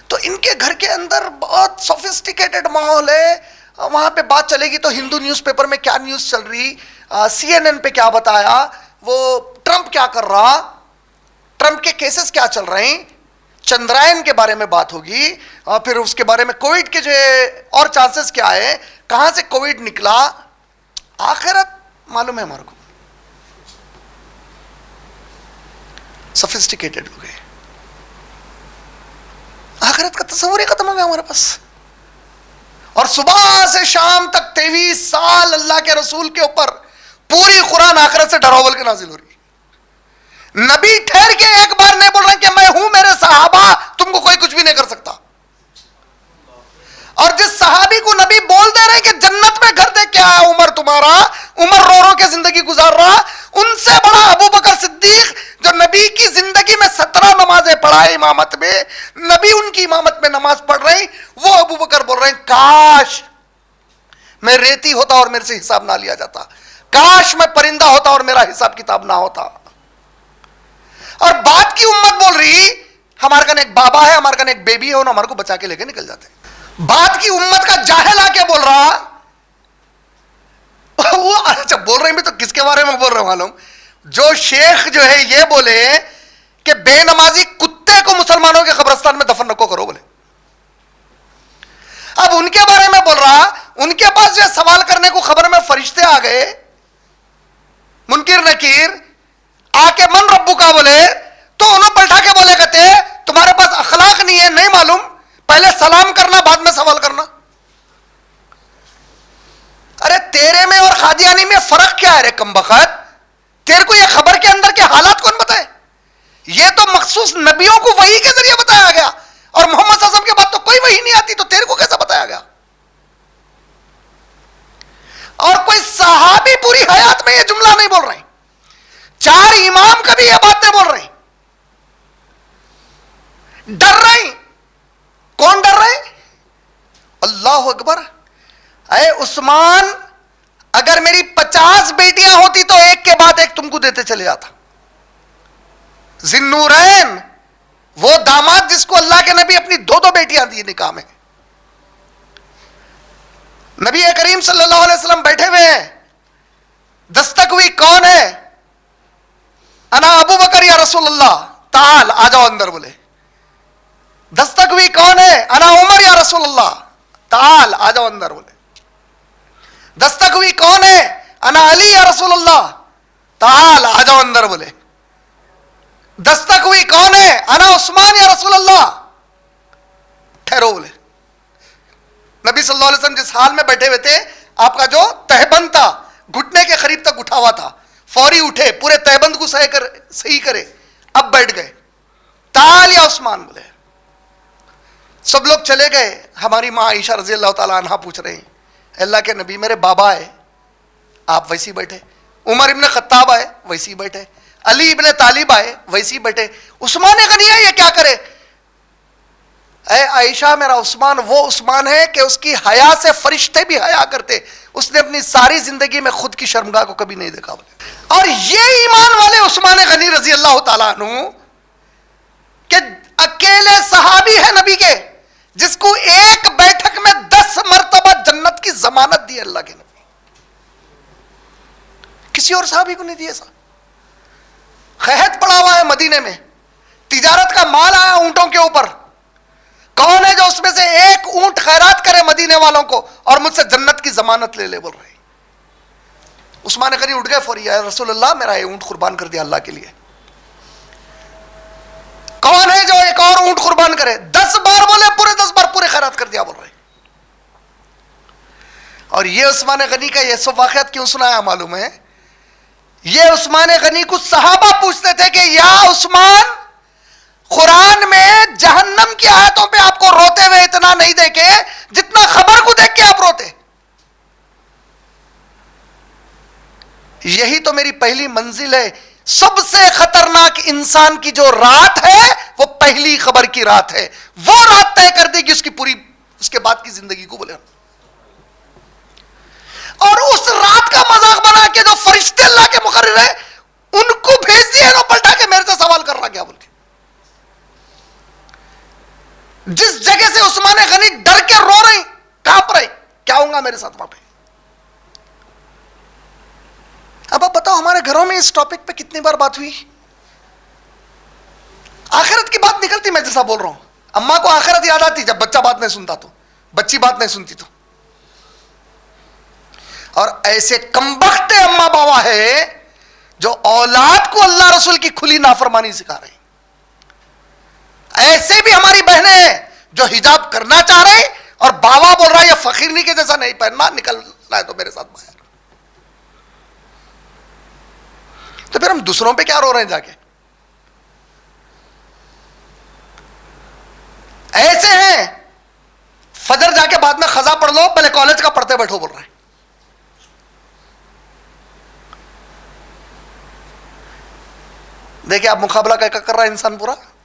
تو ان کے گھر کے اندر بہت سوفسٹیکیٹڈ ماحول ہے. وہاں پہ بات چلے گی تو ہندو نیوز پیپر میں کیا نیوز چل رہی, CNN پہ کیا بتایا, وہ ٹرمپ کیا کر رہا, ٹرمپ کے کیسز کیا چل رہے ہیں, چندرائن کے بارے میں بات ہوگی, اور پھر اس کے بارے میں کووڈ کے جو اور چانسز کیا ہے, کہاں سے کووڈ نکلا. آخرت معلوم ہے ہمارے کو, سفسٹیکیٹڈ ہو گئے. آخرت کا تصور ہی ختم ہو گیا ہمارے پاس. اور صبح سے شام تک 23 سال اللہ کے رسول کے اوپر پوری قرآن آخرت سے ڈراول کے نازل ہو رہی. نبی ٹھہر کے ایک بار نہیں بول رہے کہ میں ہوں میرے صحابہ, تم کو کوئی کچھ بھی نہیں کر سکتا. اور جس صحابی کو نبی بول دے رہے کہ جنت میں گھر دے کیا ہے عمر تمہارا, عمر رو رو کے زندگی گزار رہا, ان سے بڑا ابو بکر صدیق جو نبی پڑھا ہے امامت میں, نبی ان کی امامت میں نماز پڑھ رہے ہیں, وہ ابو بکر بول رہے ہیں کاش میں ریتی ہوتا اور میرے سے حساب نہ لیا جاتا, کاش میں پرندہ ہوتا اور میرا حساب کتاب نہ ہوتا. اور بعد کی امت بول رہی ہمارے کن ایک بابا ہے, ہمارے کن ایک بیبی ہے, انہوں ہمارے کو بچا کے لے کے نکل جاتے. بعد کی امت کا جاہل آ کے بول رہا, وہ اچھا بول رہے ہیں تو کس کے بارے میں بول رہا ہوں معلوم, جو شیخ جو ہے یہ بولے کہ بے نمازی کتے کو مسلمانوں کے قبرستان میں دفن رکھو کرو بولے. اب ان کے بارے میں بول رہا, ان کے پاس یہ سوال کرنے کو خبر میں فرشتے آ گئے, منکر نکیر آ کے من ربو کا بولے, تو انہوں پلٹا کے بولے کہتے تمہارے پاس اخلاق نہیں ہے, نہیں معلوم, پہلے سلام کرنا بعد میں سوال کرنا. ارے تیرے میں اور قادیانی میں فرق کیا ہے رے کم بخت, تیرے کو یہ خبر کے اندر کے حالات کون بتائے؟ یہ تو مخصوص نبیوں کو وحی کے ذریعے بتایا گیا, اور محمد صلی اللہ علیہ وسلم کے بعد تو کوئی وحی نہیں آتی, تو تیرے کو کیسا بتایا گیا؟ اور کوئی صحابی پوری حیات میں یہ جملہ نہیں بول رہے, 4 امام کبھی یہ بات نہیں بول رہے. ڈر رہے, کون ڈر رہے؟ اللہ اکبر. اے عثمان, اگر میری 50 بیٹیاں ہوتی تو ایک کے بعد ایک تم کو دیتے چلے جاتا. ذی-النورین, وہ داماد جس کو اللہ کے نبی اپنی 2 بیٹیاں دی نکاح میں. نبی کریم صلی اللہ علیہ وسلم بیٹھے ہوئے ہیں, دستک ہوئی, کون ہے؟ انا ابو بکر یا رسول اللہ, تعال آ جاؤ اندر بولے. دستک ہوئی, کون ہے؟ انا عمر یا رسول اللہ, تعال آ جاؤ اندر بولے. دستک ہوئی, کون ہے؟ انا علی یا رسول اللہ, تعال آ جاؤ اندر بولے. دستک ہوئی, کون ہے؟ انا عثمان یا رسول اللہ, ٹھہرو بولے. نبی صلی اللہ علیہ وسلم جس حال میں بیٹھے ہوئے تھے, آپ کا جو تہبند تھا گھٹنے کے قریب تک اٹھا ہوا تھا, فوری اٹھے, پورے تہبند کو صحیح کرے, اب بیٹھ گئے. تعال یا عثمان بولے. سب لوگ چلے گئے. ہماری ماں عائشہ رضی اللہ تعالیٰ عنہا پوچھ رہے ہیں, اللہ کے نبی میرے بابا ہے, آپ ویسی بیٹھے. عمر ابن خطاب آئے, ویسی بیٹھے. علی ابن طالب آئے, ویسی بیٹھے. عثمان غنی ہے, یہ کیا کرے؟ اے عائشہ, میرا عثمان وہ عثمان ہے کہ اس کی حیا سے فرشتے بھی حیا کرتے, اس نے اپنی ساری زندگی میں خود کی شرمگاہ کو کبھی نہیں دیکھا. اور یہ ایمان والے عثمان غنی رضی اللہ تعالیٰ عنہ کہ اکیلے صحابی ہے نبی کے جس کو ایک بیٹھک میں 10 مرتبہ جنت کی ضمانت دی اللہ کے نبی, کسی اور صحابی کو نہیں دی ایسا. قحط پڑا ہوا ہے مدینے میں, تجارت کا مال آیا اونٹوں کے اوپر, کون ہے جو اس میں سے ایک اونٹ خیرات کرے مدینے والوں کو اور مجھ سے جنت کی ضمانت لے لے؟ بول رہے. عثمان غنی اٹھ گئے فوری, یا رسول اللہ میرا یہ اونٹ قربان کر دیا اللہ کے لیے. کون ہے جو ایک اور اونٹ قربان کرے؟ 10 بار بولے, پورے 10 بار پورے خیرات کر دیا بول رہے. اور یہ عثمان غنی کا یہ سب واقعات کیوں سنایا معلوم ہے؟ یہ عثمان غنی کو صحابہ پوچھتے تھے کہ یا عثمان, قرآن میں جہنم کی آیتوں پہ آپ کو روتے ہوئے اتنا نہیں دیکھے جتنا خبر کو دیکھ کے آپ روتے. یہی تو میری پہلی منزل ہے. سب سے خطرناک انسان کی جو رات ہے وہ پہلی خبر کی رات ہے. وہ رات طے کر دے گی اس کی پوری, اس کے بعد کی زندگی کو بولے. اور اس رات کا مذاق بنا کے جو فرشتے اللہ کے مقرر ہیں ان کو بھیج دیا نا پلٹا کے میرے سے سوال کر رہا کیا بول کے. جس جگہ سے عثمان غنی ڈر کے رو رہے, کانپ رہے, کیا ہوگا میرے ساتھ وہاں پہ. اب آپ بتاؤ ہمارے گھروں میں اس ٹاپک پہ کتنی بار بات ہوئی؟ آخرت کی بات نکلتی, میں جیسا بول رہا ہوں. اماں کو آخرت یاد آتی جب بچہ بات نہیں سنتا, تو بچی بات نہیں سنتی تو. اور ایسے کمبخت اماں باوا ہے جو اولاد کو اللہ رسول کی کھلی نافرمانی سکھا رہے. ایسے بھی ہماری بہنیں ہیں جو حجاب کرنا چاہ رہے اور باوا بول رہا ہے یہ فقیر نہیں کے جیسا نہیں پہننا, نکلنا ہے تو میرے ساتھ باہر. تو پھر ہم دوسروں پہ کیا رو رہے ہیں جا کے؟ ایسے ہیں فجر جا کے بعد میں خزا پڑھ لو, پہلے کالج کا پڑھتے بیٹھو بول رہے ہیں. دیکھیں آپ مقابلہ کیا کر رہا ہے انسان پورا.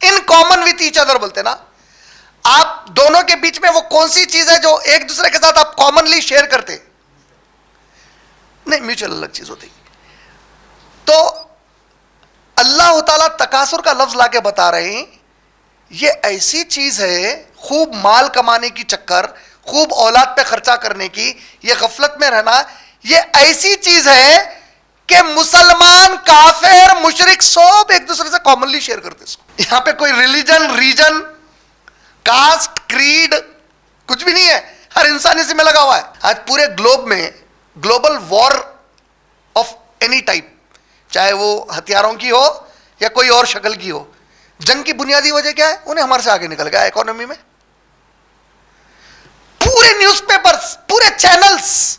ان کامن وتھ ایچ ادر بولتے نا, آپ دونوں کے بیچ میں وہ کون سی چیز ہے جو ایک دوسرے کے ساتھ آپ کامنلی شیئر کرتے؟ نہیں, میوچل الگ چیز ہوتی. تو اللہ تعالیٰ تکاثر کا لفظ لا کے بتا رہے ہیں, یہ ایسی چیز ہے, خوب مال کمانے کی چکر, خوب اولاد پہ خرچہ کرنے کی, یہ غفلت میں رہنا, یہ ایسی چیز ہے کہ مسلمان, کافر, مشرک سب ایک دوسرے سے کامنلی شیئر کرتے اس کو. یہاں پہ کوئی ریلیجن, ریجن, کاسٹ, کریڈ کچھ بھی نہیں ہے, ہر انسان اسی میں لگا ہوا ہے. آج پورے گلوب میں global war of any type, چاہے وہ ہتھیاروں کی ہو یا کوئی اور شکل کی ہو, جنگ کی بنیادی وجہ کیا ہے؟ انہیں ہمارے سے آگے نکل گیا اکانومی میں. پورے نیوز پیپرز, پورے چینلز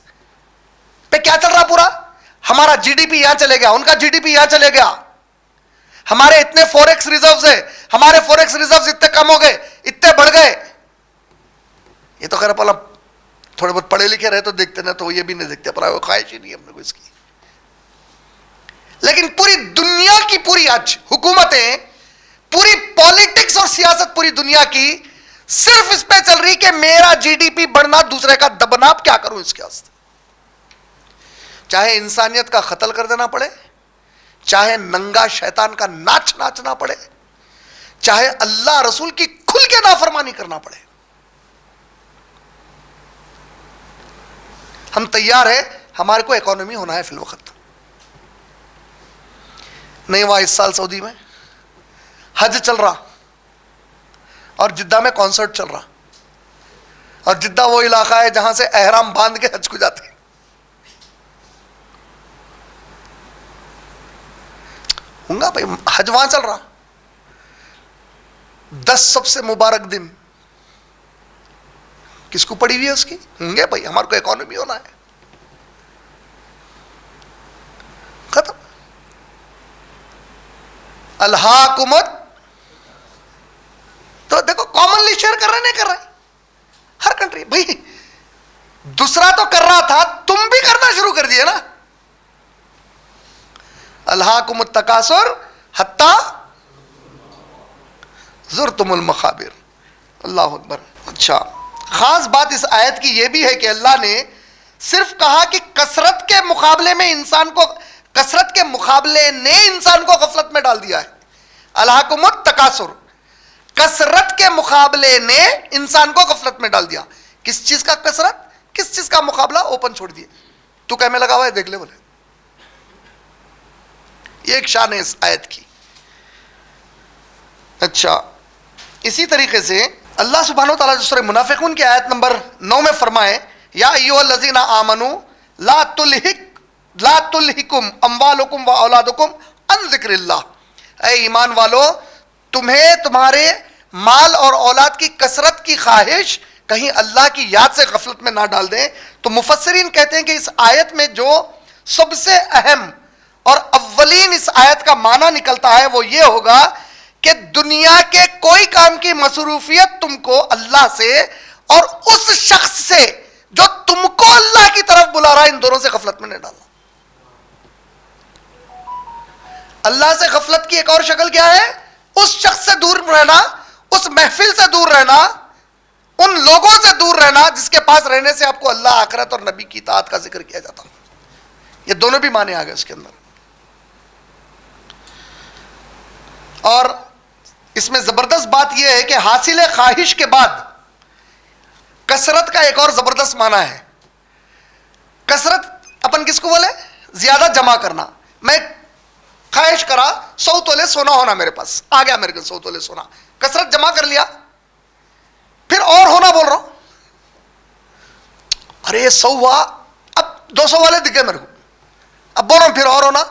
پہ کیا چل رہا پورا؟ ہمارا جی ڈی پی یہاں چلے گیا, ان کا جی ڈی پی یہاں چلے گیا, ہمارے اتنے فوریکس ریزروز ہیں, ہمارے فوریکس ریزروز اتنے کم ہو گئے, اتنے بڑھ گئے. یہ تو خیر پہلا تھوڑے بہت پڑھے لکھے رہے تو دیکھتے نا, تو یہ بھی نہیں دیکھتے, پر خواہش ہی نہیں ہم نے کوئی اس کی. لیکن پوری دنیا کی پوری آج حکومتیں, پوری پالیٹکس اور سیاست پوری دنیا کی صرف اس پہ چل رہی کہ میرا جی ڈی پی بڑھنا, دوسرے کا دبنا, اب کیا کروں اس کے واسطے. چاہے انسانیت کا قتل کر دینا پڑے, چاہے ننگا شیطان کا ناچ ناچنا پڑے, چاہے اللہ رسول کی کھل کے نافرمانی کرنا پڑے, ہم تیار ہیں. ہمارے کو اکانومی ہونا ہے فی الوقت. نہیں وہاں اس سال سعودی میں حج چل رہا اور جدہ میں کانسرٹ چل رہا, اور جدہ وہ علاقہ ہے جہاں سے احرام باندھ کے حج کو جاتے ہیں. ہوں گا بھائی, حج وہاں چل رہا, 10 سب سے مبارک دن کس کو پڑی ہوئی ہے اس کی؟ ہوں گے بھائی, ہمارے کو اکانومی ہونا ہے. ختم. الہاکمت, تو دیکھو کامنلی شیئر کر رہے نہیں کر رہے, ہر کنٹری. بھائی دوسرا تو کر رہا تھا, تم بھی کرنا شروع کر دیے نا. الہاکم التکاثر حتی زرتم المقابر. اللہ اکبر. اچھا, خاص بات اس آیت کی یہ بھی ہے کہ اللہ نے صرف کہا کہ کثرت کے مقابلے میں انسان کو, کثرت کے مقابلے نے انسان کو غفلت میں ڈال دیا ہے. الہاکم التکاثر, کثرت کے مقابلے نے انسان کو غفلت میں ڈال دیا. کس چیز کا کثرت, کس چیز کا مقابلہ, اوپن چھوڑ دیے. تو کہنے لگا ہوا ہے, دیکھ لے بولے. یہ ایک شان ہے اس آیت کی. اچھا, اسی طریقے سے اللہ سبحانہ وتعالیٰ جو سورہ منافقون کی آیت نمبر 9 میں فرمائے, یا ایھا الذین آمنوا لا تلہکم اموالکم و اولادکم عن ذکر اللہ. اے ایمان والو, تمہیں تمہارے مال اور اولاد کی کثرت کی خواہش کہیں اللہ کی یاد سے غفلت میں نہ ڈال دیں. تو مفسرین کہتے ہیں کہ اس آیت میں جو سب سے اہم اور اولین اس آیت کا معنی نکلتا ہے وہ یہ ہوگا کہ دنیا کے کوئی کام کی مصروفیت تم کو اللہ سے اور اس شخص سے جو تم کو اللہ کی طرف بلا رہا ہے, ان دونوں سے غفلت میں نہیں ڈالنا. اللہ سے غفلت کی ایک اور شکل کیا ہے؟ اس شخص سے دور رہنا, اس محفل سے دور رہنا, ان لوگوں سے دور رہنا جس کے پاس رہنے سے آپ کو اللہ, آخرت اور نبی کی اطاعت کا ذکر کیا جاتا. یہ دونوں بھی معنی آ گئے اس کے اندر. اور اس میں زبردست بات یہ ہے کہ حاصل خواہش کے بعد کثرت کا ایک اور زبردست معنی ہے. کثرت اپن کس کو بولے؟ زیادہ جمع کرنا. میں خواہش کرا 100 تولے سونا ہونا میرے پاس, آ گیا میرے کو 100 تولے سونا, کثرت جمع کر لیا, پھر اور ہونا بول رہا ہوں. ارے 100 ہوا, اب 200 والے دکھے میرے کو, اب بول رہا ہوں پھر اور ہونا.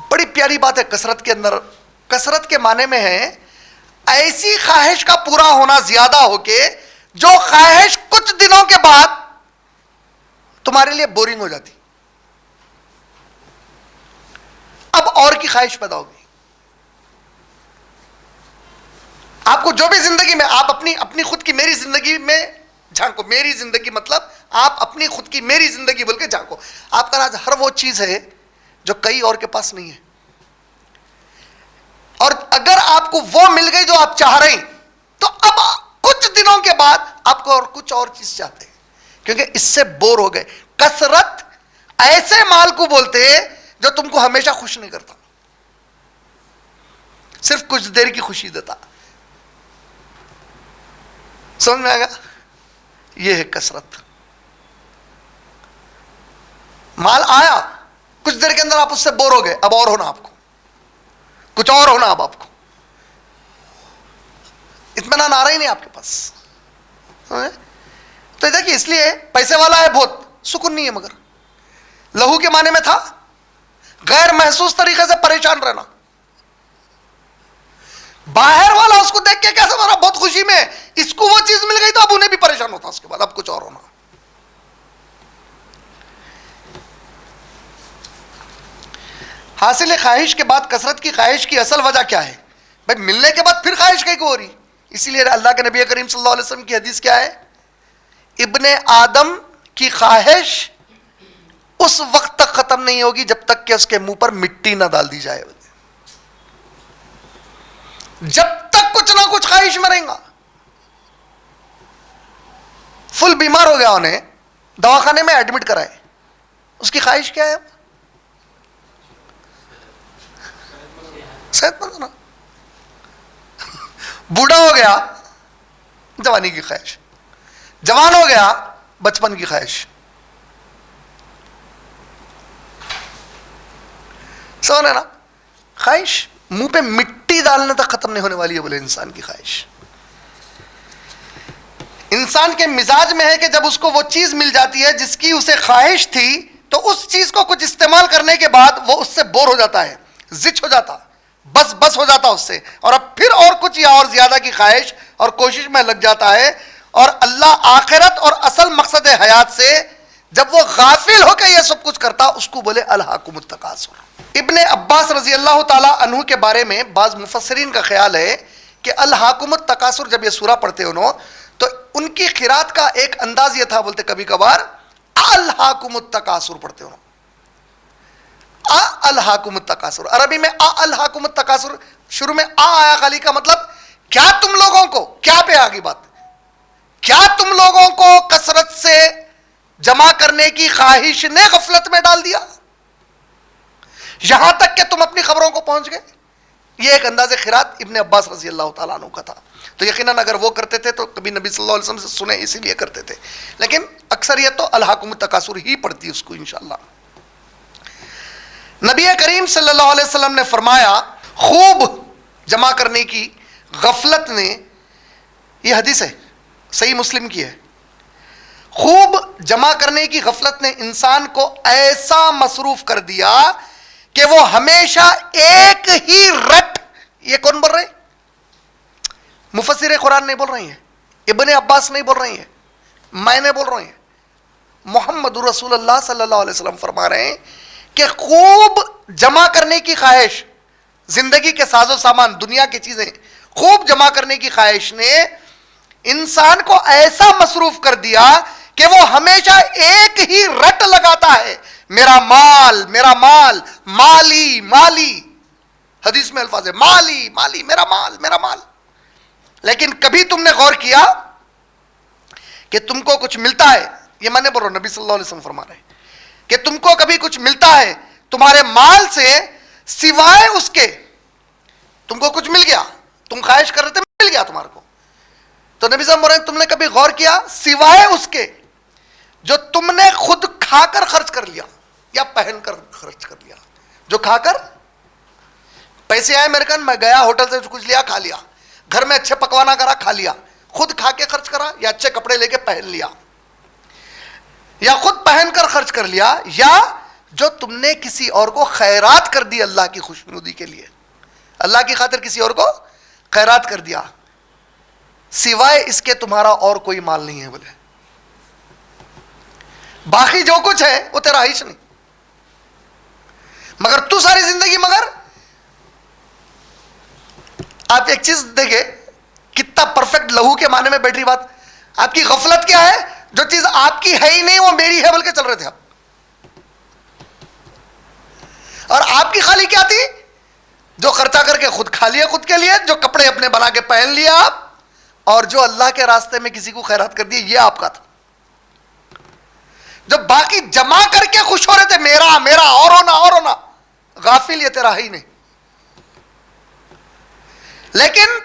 بڑی پیاری بات ہے کثرت کے اندر. کثرت کے معنی میں ہے ایسی خواہش کا پورا ہونا زیادہ ہو کے جو خواہش کچھ دنوں کے بعد تمہارے لیے بورنگ ہو جاتی, اب اور کی خواہش پیدا ہوگی. آپ کو جو بھی زندگی میں, آپ اپنی خود کی میری زندگی میں جھانکو. میری زندگی مطلب آپ اپنی خود کی میری زندگی بول کے جھانکو. آپ کا راز ہر وہ چیز ہے جو کئی اور کے پاس نہیں ہے, اور اگر آپ کو وہ مل گئی جو آپ چاہ رہے ہیں تو اب کچھ دنوں کے بعد آپ کو اور کچھ اور چیز چاہتے ہیں کیونکہ اس سے بور ہو گئے. کثرت ایسے مال کو بولتے ہیں جو تم کو ہمیشہ خوش نہیں کرتا, صرف کچھ دیر کی خوشی دیتا. سمجھ میں آئے گا؟ یہ ہے کثرت. مال آیا, کچھ دیر کے اندر آپ اس سے بور ہو گئے, اب اور ہونا آپ کو, کچھ اور ہونا اب آپ کو, اطمینان آ رہا ہی نہیں آپ کے پاس. تو دیکھیے اس لیے پیسے والا ہے بہت, سکون نہیں ہے. مگر لہو کے معنی میں تھا غیر محسوس طریقے سے پریشان رہنا. باہر والا اس کو دیکھ کے کیسے مارا بہت خوشی میں, اس کو وہ چیز مل گئی تو اب انہیں بھی پریشان ہوتا, اس کے بعد اب کچھ اور ہونا. حاصل خواہش کے بعد کثرت کی خواہش کی اصل وجہ کیا ہے بھائی؟ ملنے کے بعد پھر خواہش کہیں کو ہو رہی. اسی لیے اللہ کے نبی کریم صلی اللہ علیہ وسلم کی حدیث کیا ہے؟ ابن آدم کی خواہش اس وقت تک ختم نہیں ہوگی جب تک کہ اس کے منہ پر مٹی نہ ڈال دی جائے. جب تک کچھ نہ کچھ خواہش میں رہیں گا. فل بیمار ہو گیا, انہیں دواخانے میں ایڈمٹ کرائے, اس کی خواہش کیا ہے؟ صحت مند ہونا. بوڑھا ہو گیا, جوانی کی خواہش. جوان ہو گیا, بچپن کی خواہش. سمجھ نا؟ خواہش منہ پہ مٹی ڈالنے تک ختم نہیں ہونے والی ہے بولے انسان کی خواہش. انسان کے مزاج میں ہے کہ جب اس کو وہ چیز مل جاتی ہے جس کی اسے خواہش تھی تو اس چیز کو کچھ استعمال کرنے کے بعد وہ اس سے بور ہو جاتا ہے, زچ ہو جاتا, بس ہو جاتا اس سے, اور اب پھر اور کچھ یا اور زیادہ کی خواہش اور کوشش میں لگ جاتا ہے. اور اللہ آخرت اور اصل مقصد حیات سے جب وہ غافل ہو کے یہ سب کچھ کرتا, اس کو بولے الہاکم التکاثر. ابن عباس رضی اللہ تعالی عنہ کے بارے میں بعض مفسرین کا خیال ہے کہ الہاکم التکاثر جب یہ سورہ پڑھتے انہوں تو ان کی قرات کا ایک انداز یہ تھا, بولتے کبھی کبھار الہاکم التکاثر پڑھتے انہوں. الہاکم التکاثر عربی میں الہاکم التکاثر, شروع میں آیا خالی کا مطلب کیا تم لوگوں کو, کیا پہ آگی بات, کیا تم لوگوں کو کثرت سے جمع کرنے کی خواہش نے غفلت میں ڈال دیا یہاں تک کہ تم اپنی خبروں کو پہنچ گئے. یہ ایک انداز قرات ابن عباس رضی اللہ تعالیٰ عنہ کا تھا. تو یقیناً اگر وہ کرتے تھے تو کبھی نبی صلی اللہ علیہ وسلم سے سنے, اسی لیے کرتے تھے, لیکن اکثریت تو الہاکم التکاثر ہی پڑھتی اس کو انشاءاللہ. نبی کریم صلی اللہ علیہ وسلم نے فرمایا خوب جمع کرنے کی غفلت نے, یہ حدیث ہے صحیح مسلم کی ہے, خوب جمع کرنے کی غفلت نے انسان کو ایسا مصروف کر دیا کہ وہ ہمیشہ ایک ہی رٹ. یہ کون بول رہے ہیں؟ مفسر قرآن نہیں بول رہی ہیں, ابن عباس نہیں بول رہی ہیں, میں نے بول رہی ہیں, محمد رسول اللہ صلی اللہ علیہ وسلم فرما رہے ہیں کہ خوب جمع کرنے کی خواہش, زندگی کے ساز و سامان, دنیا کی چیزیں خوب جمع کرنے کی خواہش نے انسان کو ایسا مصروف کر دیا کہ وہ ہمیشہ ایک ہی رٹ لگاتا ہے, میرا مال میرا مال, مالی مالی. حدیث میں الفاظ ہے مالی مالی, میرا مال میرا مال. لیکن کبھی تم نے غور کیا کہ تم کو کچھ ملتا ہے, یہ میں نے بول رہا ہوں, نبی صلی اللہ علیہ وسلم فرما رہے ہیں کہ تم کو کبھی کچھ ملتا ہے تمہارے مال سے سوائے اس کے, تم کو کچھ مل گیا, تم خواہش کر رہے تھے مل گیا تمہارے کو, تو نبی صاحب بول رہے ہیں تم نے کبھی غور کیا سوائے اس کے جو تم نے خود کھا کر خرچ کر لیا یا پہن کر خرچ کر لیا. جو کھا کر پیسے آئے میرے کن, میں گیا ہوٹل سے کچھ لیا کھا لیا, گھر میں اچھے پکوانا کرا کھا لیا, خود کھا کے خرچ کرا یا اچھے کپڑے لے کے پہن لیا یا خود پہن کر خرچ کر لیا, یا جو تم نے کسی اور کو خیرات کر دی اللہ کی خوشنودی کے لیے, اللہ کی خاطر کسی اور کو خیرات کر دیا, سوائے اس کے تمہارا اور کوئی مال نہیں ہے. بولے باقی جو کچھ ہے وہ تیرا ہیچ نہیں, مگر تو ساری زندگی, مگر آپ ایک چیز دیکھیں کتنا پرفیکٹ لہو کے معنی میں بیٹھ رہی بات. آپ کی غفلت کیا ہے؟ جو چیز آپ کی ہے ہی نہیں وہ میری ہے بول کے چل رہے تھے آپ, اور آپ کی خالی کیا تھی؟ جو خرچہ کر کے خود کھا لیا خود کے لیے, جو کپڑے اپنے بنا کے پہن لیا آپ, اور جو اللہ کے راستے میں کسی کو خیرات کر دی, یہ آپ کا تھا. جو باقی جمع کر کے خوش ہو رہے تھے, میرا میرا اور ہونا, غافل یہ تیرا ہی نہیں. لیکن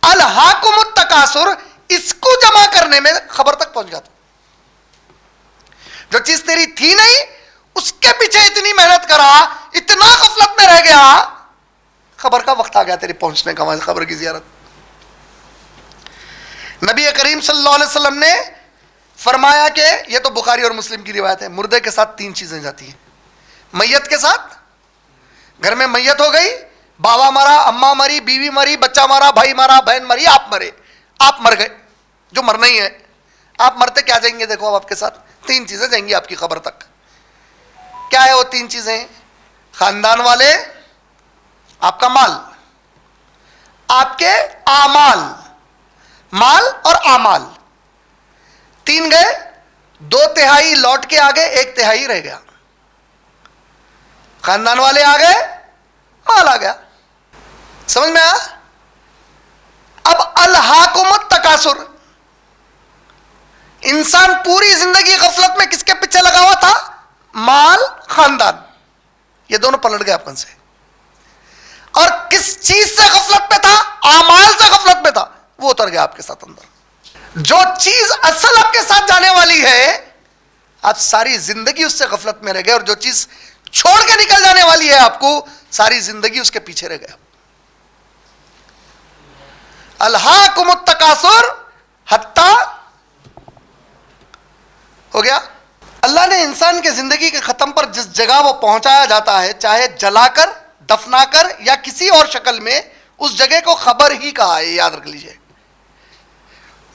الہاکم التکاثر, اس کو جمع کرنے میں خبر تک پہنچ گیا تھا. جو چیز تیری تھی نہیں, اس کے پیچھے اتنی محنت کرا, اتنا غفلت میں رہ گیا, خبر کا وقت آ گیا تیری پہنچنے کا, خبر کی زیارت. نبی کریم صلی اللہ علیہ وسلم نے فرمایا کہ یہ تو بخاری اور مسلم کی روایت ہے, مردے کے ساتھ 3 چیزیں جاتی ہیں. میت کے ساتھ, گھر میں میت ہو گئی, بابا مرا, اماں مری, بیوی مری, بچہ مرا, بھائی مرا, بہن مری, آپ مرے, آپ مر گئے, جو مرنا ہی ہے. آپ مرتے کیا جائیں گے, دیکھو اب آپ کے ساتھ 3 چیزیں جائیں گی آپ کی خبر تک. کیا ہے وہ 3 چیزیں؟ خاندان والے, آپ کا مال, آپ کے اعمال, مال اور اعمال. 3 گئے, 2/3 لوٹ کے آگے, 1/3 رہ گیا. خاندان والے آ گئے, مال آ گیا. سمجھ میں آیا؟ اب الہاکم التکاثر, انسان پوری زندگی غفلت میں کس کے پیچھے لگا ہوا تھا؟ مال, خاندان, یہ دونوں پلٹ گئے اپن سے. اور کس چیز سے غفلت میں تھا؟ اعمال سے غفلت میں تھا, وہ اتر گیا آپ کے ساتھ اندر. جو چیز اصل آپ کے ساتھ جانے والی ہے, آپ ساری زندگی اس سے غفلت میں رہ گئے, اور جو چیز چھوڑ کے نکل جانے والی ہے آپ کو, ساری زندگی اس کے پیچھے رہ گئے. الہاکم التکاثر حتی ہو گیا. اللہ نے انسان کے زندگی کے ختم پر جس جگہ وہ پہنچایا جاتا ہے, چاہے جلا کر, دفنا کر, یا کسی اور شکل میں, اس جگہ کو خبر ہی کہا ہے. یاد رکھ لیجئے,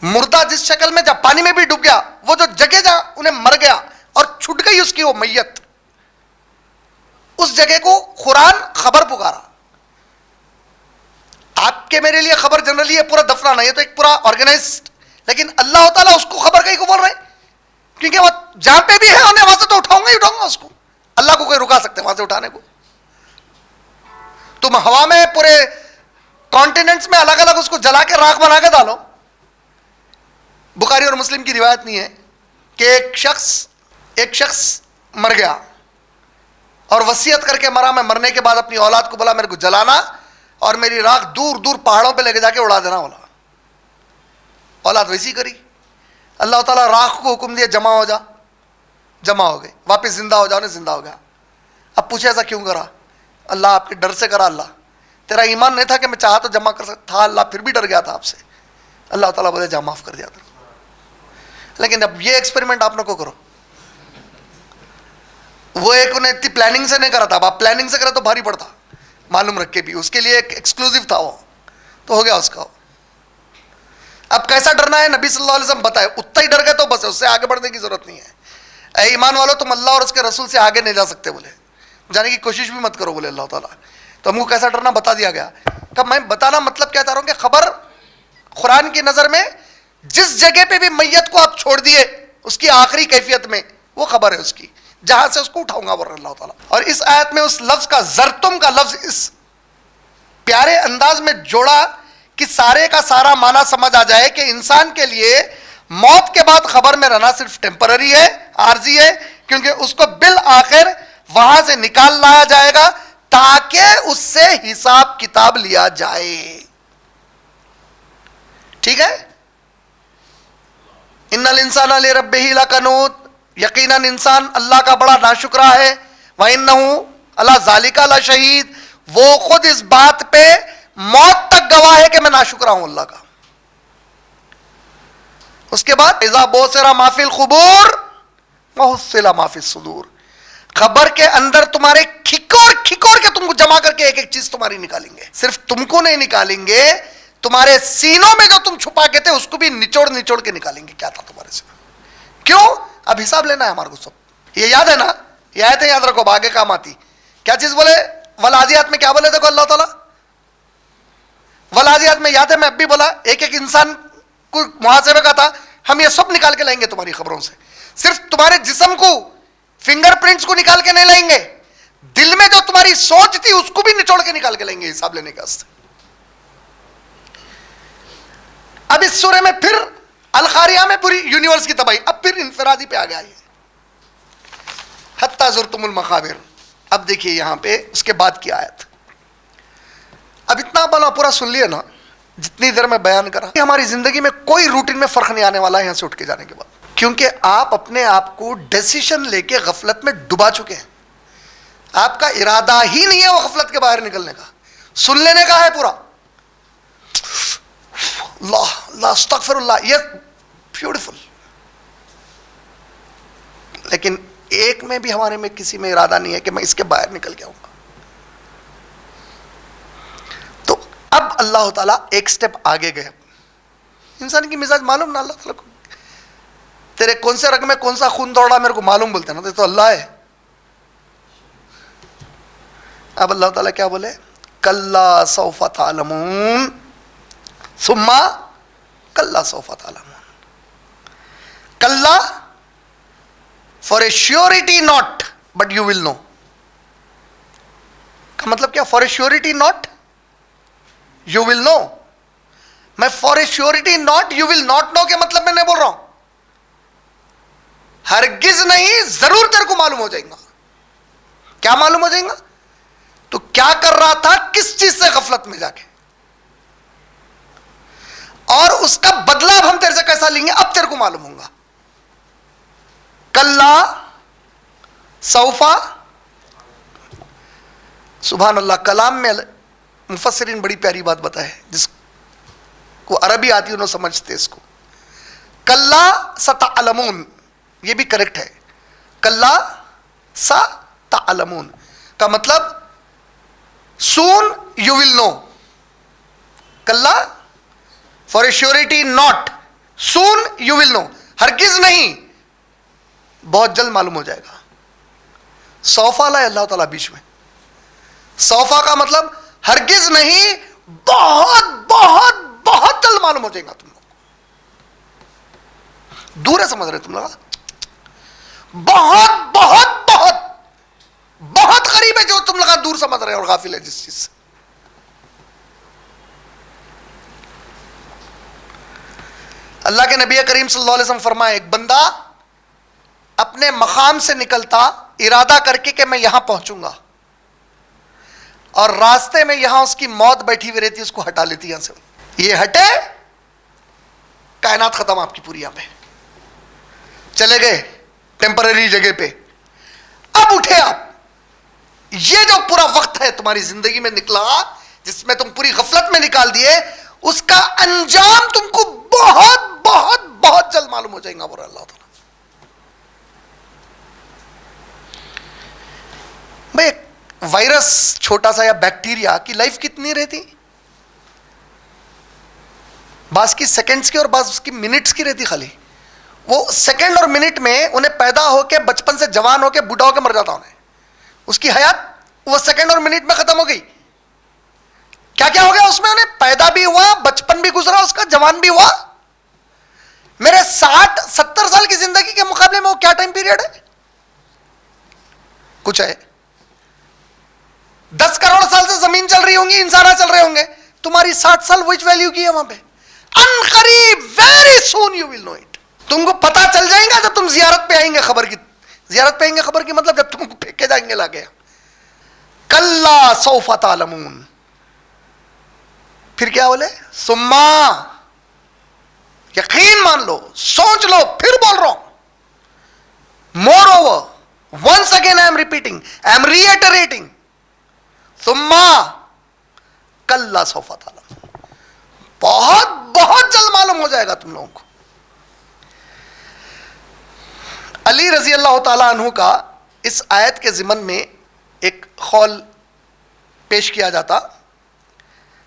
مردہ جس شکل میں جب پانی میں بھی ڈوب گیا, وہ جو جگہ جہاں انہیں مر گیا اور چھٹ گئی اس کی وہ میت, اس جگہ کو قرآن خبر پکارا. آپ کے میرے لیے خبر جنرلی ہے پورا دفنانا, یہ تو ایک پورا آرگنائزڈ, لیکن اللہ تعالیٰ اس کو خبر کہیں کو بول رہے ہیں, کیونکہ وہ جہاں پہ بھی ہے انہیں وہاں سے تو اٹھاؤں گا اس کو. اللہ کو کوئی رکا سکتے وہاں سے اٹھانے کو؟ تم ہوا میں پورے کانٹیننٹس میں الگ الگ اس کو جلا کے راکھ بنا کے ڈالو. بخاری اور مسلم کی روایت نہیں ہے کہ ایک شخص مر گیا اور وصیت کر کے مرا, میں مرنے کے بعد اپنی اولاد کو بولا میرے کو جلانا اور میری راکھ دور دور پہاڑوں پہ لے کے جا کے اڑا دینا والا. اولاد ویسی کری. اللہ تعالیٰ راکھ کو حکم دیا جمع ہو جا, جمع ہو گئے, واپس زندہ ہو جاؤ, نے زندہ ہو گیا. اب پوچھے ایسا کیوں کرا؟ اللہ آپ کے ڈر سے کرا. اللہ تیرا ایمان نہیں تھا کہ میں چاہا تو جمع کر سکتا تھا, اللہ پھر بھی ڈر گیا تھا آپ سے. اللہ تعالیٰ بولے جا معاف کر دیا تھا. لیکن اب یہ ایکسپیریمنٹ آپ نے کو کرو. وہ ایک انہیں اتنی پلاننگ سے نہیں کرا تھا, اب آپ پلاننگ سے کرے تو بھاری پڑتا, معلوم رکھ کے بھی, اس کے لیے ایک ایکسکلوزیو تھا وہ, تو ہو گیا اس کا. اب کیسا ڈرنا ہے نبی صلی اللہ علیہ وسلم بتائے, اتنا ہی ڈر گئے تو بس, اس سے آگے بڑھنے کی ضرورت نہیں ہے. اے ایمان والو, تم اللہ اور اس کے رسول سے آگے نہیں جا سکتے, بولے جانے کی کوشش بھی مت کرو, بولے اللہ تعالیٰ. تو ہم کو کیسا ڈرنا بتا دیا گیا. کب میں بتانا مطلب کیا چاہ رہا ہوں کہ خبر قرآن کی نظر میں جس جگہ پہ بھی میت کو آپ چھوڑ دیے, اس کی آخری کیفیت میں وہ خبر ہے اس کی, جہاں سے اس کو اٹھاؤں گا, بول اللہ تعالیٰ. اور اس آیت میں اس لفظ کا, زرتم کا لفظ اس پیارے انداز میں جوڑا کہ سارے کا سارا معنی سمجھ آ جائے کہ انسان کے لیے موت کے بعد خبر میں رہنا صرف ٹیمپرری ہے, عارضی ہے, کیونکہ اس کو بالآخر وہاں سے نکال لایا جائے گا تاکہ اس سے حساب کتاب لیا جائے. ٹھیک ہے. ان الانسان لربہ لکنود, یقیناً انسان اللہ کا بڑا ناشکرا ہے. وَإِنَّهُ عَلَى ذَلِكَ لَشَهِيدٌ, وہ خود اس بات پہ موت تک گواہ ہے کہ میں ناشکرا ہوں اللہ کا. اس کے بعد اذا بوسر ما فی القبور وحصل ما فی الصدور, خبر کے اندر تمہارے کھکور کے تم کو جمع کر کے ایک ایک چیز تمہاری نکالیں گے. صرف تم کو نہیں نکالیں گے, تمہارے سینوں میں جو تم چھپا کے تھے اس کو بھی نچوڑ کے نکالیں گے کیا تھا تمہارے سینوں. کیوں؟ اب حساب لینا ہے ہمارے کو سب. یہ یاد ہے نا, یہ آیتیں یاد رکھو, آگے کام آتی. کیا چیز بولے والعادیات میں, کیا بولے دیکھو اللہ تعالیٰ والعادیات میں, یاد ہے میں اب بھی بولا, ایک ایک انسان کو محاسبے کا تھا, ہم یہ سب نکال کے لائیں گے تمہاری خبروں سے. صرف تمہارے جسم کو, فنگر پرنٹس کو نکال کے نہیں لائیں گے, دل میں جو تمہاری ہماری سوچ تھی اس کو بھی نچوڑ کے نکال کے لیں گے حساب لینے کے واسطے. اب اس سورہ میں پھر القاریہ میں پوری یونیورس کی تباہی, اب پھر انفرادی پہ آ گیا یہ حتی زرتم المقابر. اب دیکھیے یہاں پہ اس کے بعد کی آیت. اب اتنا بنا پورا سن لیا نا جتنی دیر میں بیان کرا. ہماری زندگی میں کوئی روٹین میں فرق نہیں آنے والا ہے یہاں سے اٹھ کے جانے کے بعد, کیونکہ آپ اپنے آپ کو ڈیسیشن لے کے غفلت میں ڈبا چکے ہیں. آپ کا ارادہ ہی نہیں ہے وہ غفلت کے باہر نکلنے کا, سن لینے کا ہے پورا. اللہ اللہ استغفر اللہ, یہ بیوٹیفل. لیکن ایک میں بھی ہمارے میں کسی میں ارادہ نہیں ہے کہ میں اس کے باہر نکل کے آؤں گا. تو اب اللہ تعالیٰ ایک سٹیپ آگے گئے. انسان کی مزاج معلوم نہ اللہ تعالیٰ کو, تیرے کون سے رگ میں کون سا خون دوڑا میرے کو معلوم بولتے ہیں نا, تو اللہ ہے. اب اللہ تعالیٰ کیا بولے, کلا سوف تعلمون ثم کلا سوف تعلمون. کلا for a surety not but you will know کا مطلب کیا؟ For a surety not you will know. میں for a surety not you will not know کے مطلب میں نہیں بول رہا ہوں, ہرگز نہیں, ضرور تیرے کو معلوم ہو جائے گا. کیا معلوم ہو جائے گا؟ تو کیا کر رہا تھا کس چیز سے غفلت میں جا کے, اور اس کا بدلہ اب ہم تیرے سے کیسا لیں گے اب تیرے کو معلوم ہوگا. کلا سوفا, سبحان اللہ. کلام میں مفسرین بڑی پیاری بات بتائے, جس کو عربی آتی ہے انہوں سمجھتے اس کو. کلا ستعلمون, یہ بھی کریکٹ ہے. کلا ستعلمون کا مطلب سون یو ول نو. کلا for a surety not, soon you will know, ہرگز نہیں, بہت جلد معلوم ہو جائے گا. سوفا لائے اللہ تعالیٰ بیچ میں. سوفا کا مطلب ہرگز نہیں, بہت بہت بہت جلد معلوم ہو جائے گا تم لوگ. دور ہے سمجھ رہے تم لوگ, بہت بہت بہت بہت قریب ہے جو تم لوگ دور سمجھ رہے ہیں اور غافل ہے جس چیز سے. اللہ کے نبی کریم صلی اللہ علیہ وسلم فرمائے, ایک بندہ اپنے مقام سے نکلتا ارادہ کر کے کہ میں یہاں پہنچوں گا, اور راستے میں یہاں اس کی موت بیٹھی ہوئی رہتی, اس کو ہٹا لیتی یہاں سے. یہ ہٹے, کائنات ختم آپ کی پوری. یہاں پہ چلے گئے ٹیمپرری جگہ پہ, اب اٹھے آپ. یہ جو پورا وقت ہے تمہاری زندگی میں نکلا جس میں تم پوری غفلت میں نکال دیے, اس کا انجام تم کو بہت بہت بہت جلد معلوم ہو جائے گا. بول اللہ تعالیٰ بھائی, وائرس چھوٹا سا یا بیکٹیریا کی لائف کتنی رہتی؟ بعض کی سیکنڈز کی اور بعض اس کی منٹس کی رہتی. خالی وہ سیکنڈ اور منٹ میں انہیں پیدا ہو کے بچپن سے جوان ہو کے بوڑھا ہو کے مر جاتا انہیں. اس کی حیات وہ سیکنڈ اور منٹ میں ختم ہو گئی. کیا کیا ہو گیا اس میں؟ انہیں پیدا بھی ہوا, بچپن بھی گزرا اس کا, جوان بھی ہوا. میرے 60-70 سال کی زندگی کے مقابلے میں وہ کیا ٹائم پیریڈ ہے؟ کچھ ہے. 10 کروڑ سال سے زمین چل رہی ہوں گی, انسان چل رہے ہوں گے, تمہاری 60 سال وچ ویلیو کی ہے وہاں پہ. ان قریب, very soon you will know it. تم کو پتا چل جائے گا جب تم زیارت پہ آئیں گے خبر کی. زیارت پہ آئیں گے خبر کی مطلب جب تم کو پھینکے جائیں گے لاگے. کلا سوف تعلمون, پھر کیا بولے؟ سما, یقین مان لو, سوچ لو, پھر بول رہا ہوں. More over, once again I am repeating, I am reiterating, سما کلا سوف تعلمون, بہت بہت جلد معلوم ہو جائے گا تم لوگوں کو. علی رضی اللہ تعالیٰ عنہ کا اس آیت کے ضمن میں ایک قول پیش کیا جاتا.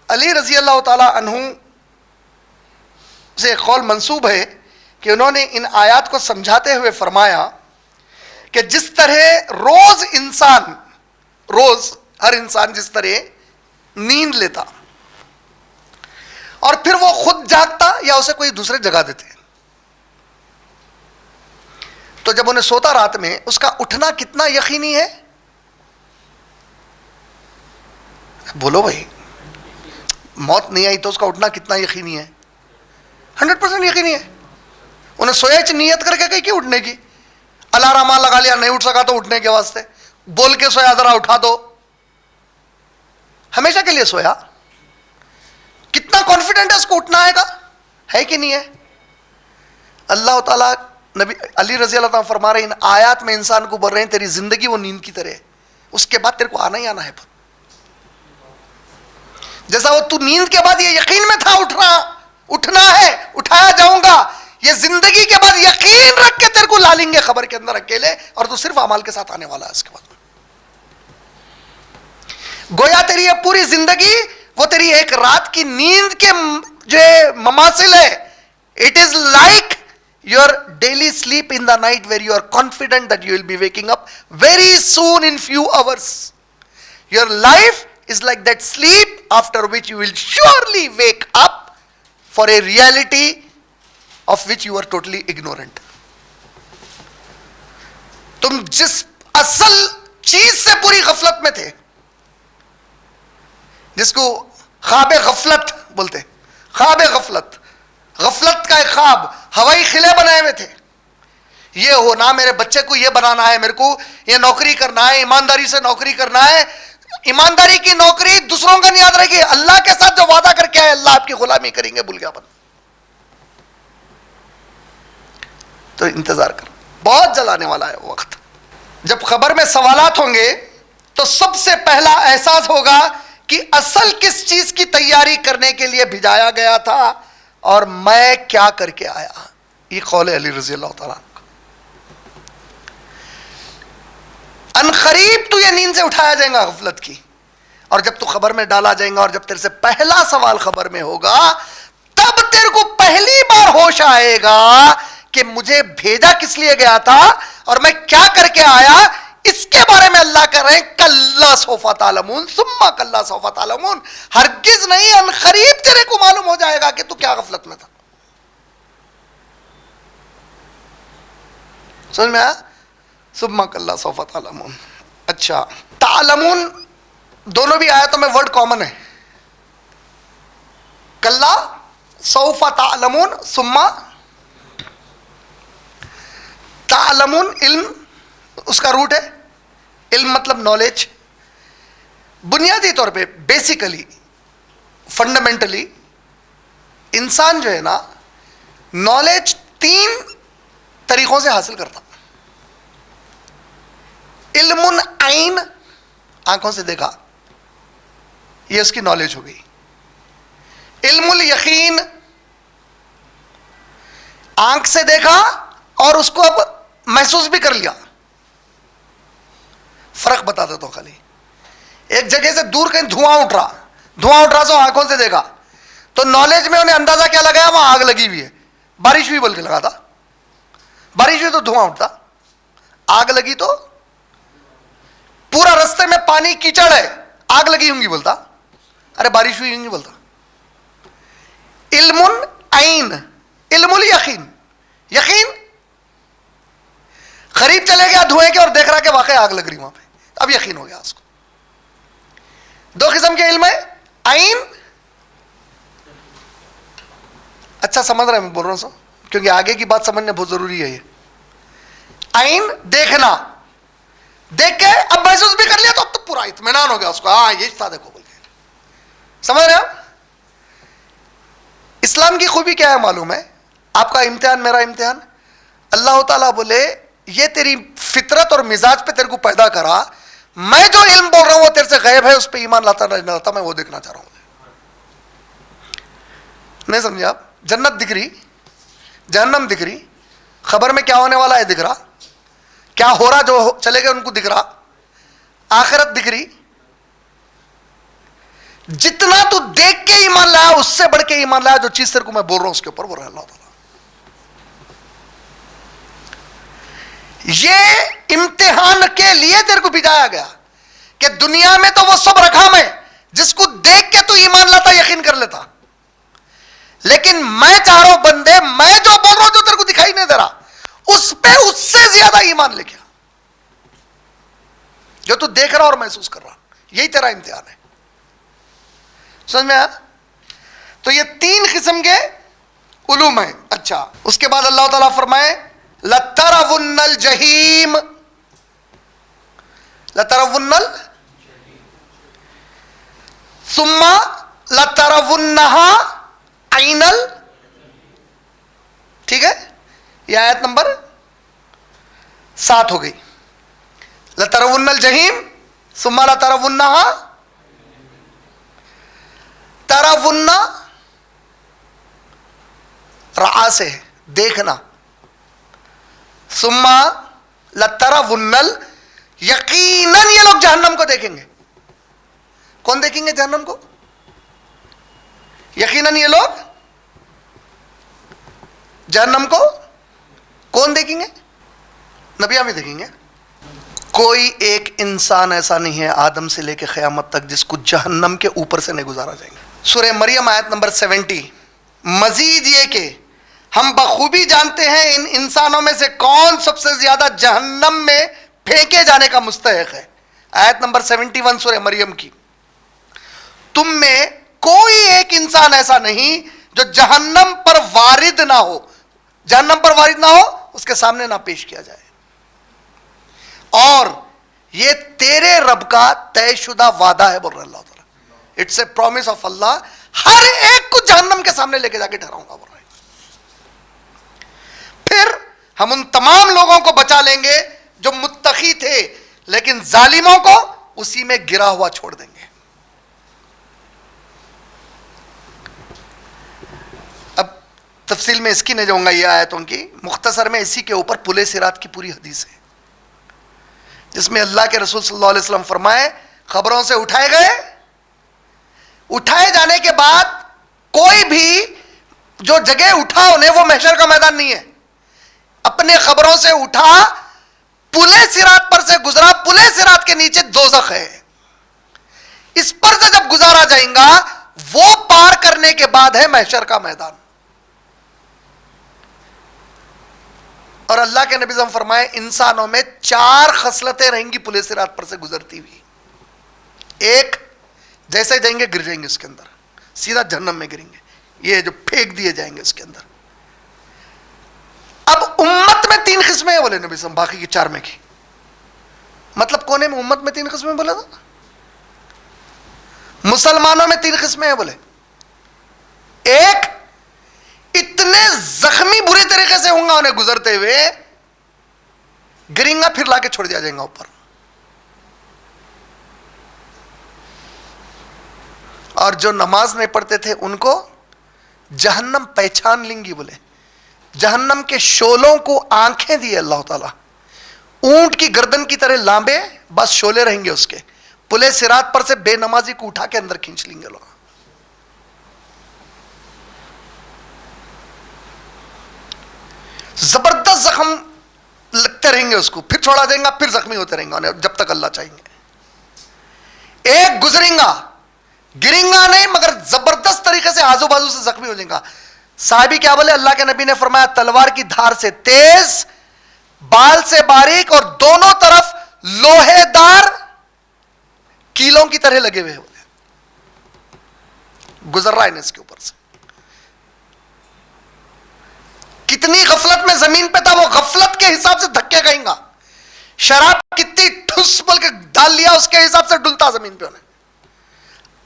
علی رضی اللہ تعالیٰ عنہ سے ایک قول منسوب ہے کہ انہوں نے ان آیات کو سمجھاتے ہوئے فرمایا کہ جس طرح روز ہر انسان جس طرح نیند لیتا اور پھر وہ خود جاگتا یا اسے کوئی دوسرے جگا دیتے, تو جب انہیں سوتا رات میں اس کا اٹھنا کتنا یقینی ہے؟ بولو بھائی, موت نہیں آئی تو اس کا اٹھنا کتنا یقینی ہے؟ 100% یقینی ہے. انہیں سویا نیت کر کے کہ اٹھنے کی, الارم لگا لیا, نہیں اٹھ سکا تو اٹھنے کے واسطے بول کے سویا ذرا اٹھا دو, ہمیشہ کے لیے سویا. کتنا کانفیڈنٹ ہے اس کو اٹھنا آئے گا, ہے کہ نہیں ہے؟ اللہ تعالیٰ نبی علی رضی اللہ تعالیٰ فرما رہے ہیں, ان آیات میں انسان کو بول رہے ہیں تیری زندگی وہ نیند کی طرح ہے, اس کے بعد تیرے کو آنا ہی آنا ہے. جیسا وہ تو نیند کے بعد یہ یقین میں تھا اٹھنا ہے, اٹھایا جاؤں گا, یہ زندگی کے بعد یقین رکھ کے تیرے کو لا لیں گے قبر کے اندر اکیلے, اور تو صرف اعمال کے ساتھ آنے والا ہے اس کے بعد. گویا تیری یہ پوری زندگی وہ تیری ایک رات کی نیند کے جو مماثل ہے. It is like your daily sleep in the night where you are confident that you will be waking up very soon in few hours. Your life is like that sleep after which you will surely wake up for a reality of which you are totally ignorant. تم جس اصل چیز سے پوری غفلت میں تھے, جس کو خواب غفلت بولتے, خواب غفلت, غفلت کا ایک خواب, ہوائی قلعے بنائے ہوئے تھے, یہ ہونا میرے بچے کو یہ بنانا ہے, میرے کو یہ نوکری کرنا ہے, ایمانداری سے نوکری کرنا ہے. ایمانداری کی نوکری دوسروں کا نہیں یاد رہے گی, اللہ کے ساتھ جو وعدہ کر کے آئے اللہ آپ کی غلامی کریں گے, بھول گیا بن. تو انتظار کر, بہت جلانے والا ہے وہ وقت. جب خبر میں سوالات ہوں گے تو سب سے پہلا احساس ہوگا کہ اصل کس چیز کی تیاری کرنے کے لیے بھیجایا گیا تھا اور میں کیا کر کے آیا. یہ قول علی رضی اللہ تعالیٰ عنہ. ان قریب تو یہ نیند سے اٹھایا جائے گا غفلت کی, اور جب تو خبر میں ڈالا جائے گا, اور جب تیرے سے پہلا سوال خبر میں ہوگا تب تیرے کو پہلی بار ہوش آئے گا کہ مجھے بھیجا کس لیے گیا تھا اور میں کیا کر کے آیا. اس کے بارے میں اللہ کہہ رہے ہیں کلا سوف تعلمون ثم کلا سوف تعلمون. ہرگز نہیں, ان قریب تیرے کو معلوم ہو جائے گا کہ تو کیا غفلت میں تھا. سمجھ میں آیا؟ ثم کلا سوف تعلمون. اچھا, تعلمون دونوں بھی آیتوں میں ورڈ کامن ہے. کلا سوف تعلمون, ثم تعلمون علم اس کا روٹ ہے. علم مطلب نالج. بنیادی طور پہ بیسیکلی فنڈامنٹلی انسان جو ہے نا نالج 3 طریقوں سے حاصل کرتا. علم عین, آنکھوں سے دیکھا, یہ اس کی نالج ہو گئی. علم الیقین, آنکھ سے دیکھا اور اس کو اب محسوس بھی کر لیا. فرق بتا دیتا ہوں خالی, ایک جگہ سے دور کہیں دھواں اٹھ رہا سو آنکھوں سے دیکھا تو نالج میں انہیں اندازہ کیا لگایا, وہاں آگ لگی ہوئی ہے. بارش بھی بول کے لگا تھا, بارش ہوئی تو دھواں اٹھتا, آگ لگی تو پورا رستے میں پانی کیچڑ ہے, آگ لگی ہوں گی بولتا, ارے بارش ہوئی ہوں گی بولتا. علم عین, علم الیقین, یقین قریب چلے گیا دھوئیں کے اور دیکھ رہا کہ واقعی آگ لگ رہی وہاں پہ, اب یقین ہو گیا اس کو. 2 قسم کے علم ہے, عین. اچھا سمجھ رہے ہیں میں بول رہا ہوں کیونکہ آگے کی بات سمجھنا بہت ضروری ہے. یہ عین دیکھنا, دیکھ کے اب محسوس بھی کر لیا تو اب تو پورا اطمینان ہو گیا اس کو, ہاں یہ تھا دیکھو بول کے. سمجھ رہے ہیں؟ اسلام کی خوبی کیا ہے معلوم ہے؟ آپ کا امتحان میرا امتحان. اللہ تعالیٰ بولے یہ تیری فطرت اور مزاج پہ تیرے کو پیدا کرا, میں جو علم بول رہا ہوں وہ تیرے سے غیب ہے, اس پہ ایمان لاتا نہیں لاتا میں وہ دیکھنا چاہ رہا ہوں. نہیں سمجھے آپ؟ جنت دکھ رہی, جہنم دکھ رہی, خبر میں کیا ہونے والا ہے دکھ رہا, کیا ہو رہا جو چلے گئے ان کو دکھ رہا, آخرت دکھ رہی. جتنا تو دیکھ کے ایمان لایا اس سے بڑھ کے ایمان لایا جو چیز تیرے کو میں بول رہا ہوں اس کے اوپر وہ رہا اللہ تعالیٰ. یہ امتحان کے لیے تیرے کو بھیجایا گیا کہ دنیا میں تو وہ سب رقم ہے جس کو دیکھ کے تو ایمان لاتا, یقین کر لیتا, لیکن میں چاہ رہا ہوں بندے میں جو بول رہا ہوں جو تیرے کو دکھائی نہیں دے رہا اس پہ اس سے زیادہ ایمان لے کے آ, جو تو دیکھ رہا اور محسوس کر رہا. یہی تیرا امتحان ہے. سمجھ میں آیا؟ تو یہ 3 قسم کے علوم ہیں. اچھا اس کے بعد اللہ تعالیٰ فرمائے لَتَرَوُنَّ الْجَحِيمَ، لَتَرَوُنَّ ثُمَّ لَتَرَوُنَّهَا عَيْنَ ٹھیک ہے، یہ آیت نمبر 7 ہو گئی. لَتَرَوُنَّ الْجَحِيمَ ثُمَّ لَتَرَوُنَّهَا، تَرَوُنَّ رعا سے دیکھنا، ثم لَتَرَوُنَّ، یقیناً یہ لوگ جہنم کو دیکھیں گے. کون دیکھیں گے جہنم کو؟ یقیناً یہ لوگ جہنم کو کون دیکھیں گے؟ نبیاں بھی دیکھیں گے. کوئی ایک انسان ایسا نہیں ہے آدم سے لے کے قیامت تک جس کو جہنم کے اوپر سے نہیں گزارا جائے گا. سورہ مریم آیت نمبر 70. مزید یہ کہ ہم بخوبی جانتے ہیں ان انسانوں میں سے کون سب سے زیادہ جہنم میں پھینکے جانے کا مستحق ہے. آیت نمبر 71 سورہ مریم کی. تم میں کوئی ایک انسان ایسا نہیں جو جہنم پر وارد نہ ہو، جہنم پر وارد نہ ہو، اس کے سامنے نہ پیش کیا جائے. اور یہ تیرے رب کا طے شدہ وعدہ ہے، بول رہا اللہ تعالیٰ. اٹس اے پرومس آف اللہ. ہر ایک کو جہنم کے سامنے لے کے جا کے ٹھہراؤں گا، بول رہا ہے. پھر ہم ان تمام لوگوں کو بچا لیں گے جو متقی تھے، لیکن ظالموں کو اسی میں گرا ہوا چھوڑ دیں گے. اب تفصیل میں اس کی نہیں جاؤں گا، یہ آیتوں کی مختصر میں اسی کے اوپر پل صراط کی پوری حدیث ہے، جس میں اللہ کے رسول صلی اللہ علیہ وسلم فرمائے خبروں سے اٹھائے گئے، اٹھائے جانے کے بعد کوئی بھی جو جگہ اٹھا انہیں وہ محشر کا میدان نہیں ہے. اپنے خبروں سے اٹھا، پل صراط پر سے گزرا، پل صراط کے نیچے دوزخ ہے. اس پر سے جب گزارا جائیں گا وہ پار کرنے کے بعد ہے محشر کا میدان. اور اللہ کے نبی صلی اللہ علیہ وسلم فرمائے انسانوں میں 4 خصلتیں رہیں گی پل صراط پر سے گزرتی ہوئی. ایک، جیسے جائیں گے گر جائیں گے اس کے اندر، سیدھا جہنم میں گریں گے، یہ جو پھینک دیے جائیں گے اس کے اندر. اب امت میں 3 قسمیں ہیں بولے نبی صلی اللہ علیہ وسلم، باقی کی 4 میں کی مطلب کونے میں امت میں 3 قسمیں بولا تھا. مسلمانوں میں 3 قسمیں ہیں بولے. ایک، اتنے زخمی بری طریقے سے ہوں گا انہیں گزرتے ہوئے، گریں گا پھر لا کے چھوڑ دیا جائے گا اوپر. اور جو نماز نہیں پڑھتے تھے ان کو جہنم پہچان لیں گی بولے. جہنم کے شولوں کو آنکھیں دی اللہ تعالیٰ، اونٹ کی گردن کی طرح لامبے، بس شولے رہیں گے اس کے. پل صراط پر سے بے نمازی کو اٹھا کے اندر کھینچ لیں گے لوگ. زبردست زخم لگتے رہیں گے اس کو، پھر چھوڑا دیں گا، پھر زخمی ہوتے رہیں گے جب تک اللہ چاہیں گے. ایک گزریں گا، گریں گا نہیں مگر زبردست طریقے سے آزو بازو سے زخمی ہو جائیں گا. صحابی کیا بولے؟ اللہ کے نبی نے فرمایا تلوار کی دھار سے تیز، بال سے باریک، اور دونوں طرف لوہے دار کیلوں کی طرح لگے ہوئے بولے. گزر رہا ہے اس کے اوپر سے. کتنی غفلت میں زمین پہ تھا، وہ غفلت کے حساب سے دھکے کہیں گا. شراب کتنی ٹھس بول کے ڈال لیا اس کے حساب سے ڈلتا زمین پہ انہیں.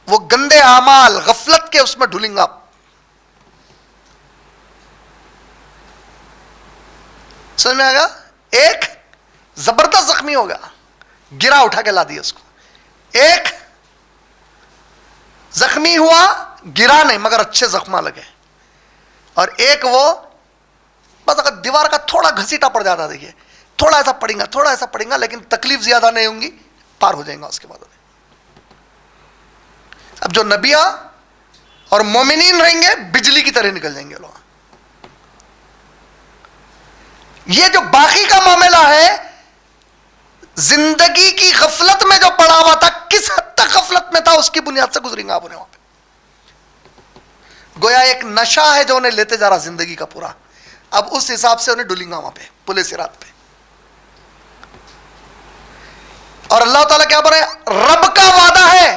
وہ گندے اعمال غفلت کے اس میں ڈھلیں گا. سمجھ میں آ گیا؟ ایک زبردست زخمی ہوگا، گرا اٹھا کے لا دیا اس کو. ایک زخمی ہوا، گرا نہیں مگر اچھے زخمہ لگے. اور ایک وہ بس اگر دیوار کا تھوڑا گھسیٹا پڑ جاتا، دیکھیے تھوڑا ایسا پڑیں گا، تھوڑا ایسا پڑیں گا، لیکن تکلیف زیادہ نہیں ہوں گی، پار ہو جائیں گا اس کے بعد. اب جو نبیاں اور مومنین رہیں گے بجلی کی طرح نکل جائیں گے لوگ. یہ جو باقی کا معاملہ ہے زندگی کی غفلت میں جو پڑا ہوا تھا، کس حد تک غفلت میں تھا اس کی بنیاد سے گزریں گا آپ انہیں وہاں پہ. گویا ایک نشہ ہے جو انہیں لیتے جا رہا زندگی کا پورا. اب اس حساب سے انہیں ڈولیں گا وہاں پہ پل صراط پہ. اور اللہ تعالیٰ کیا بول رہے ہیں؟ رب کا وعدہ ہے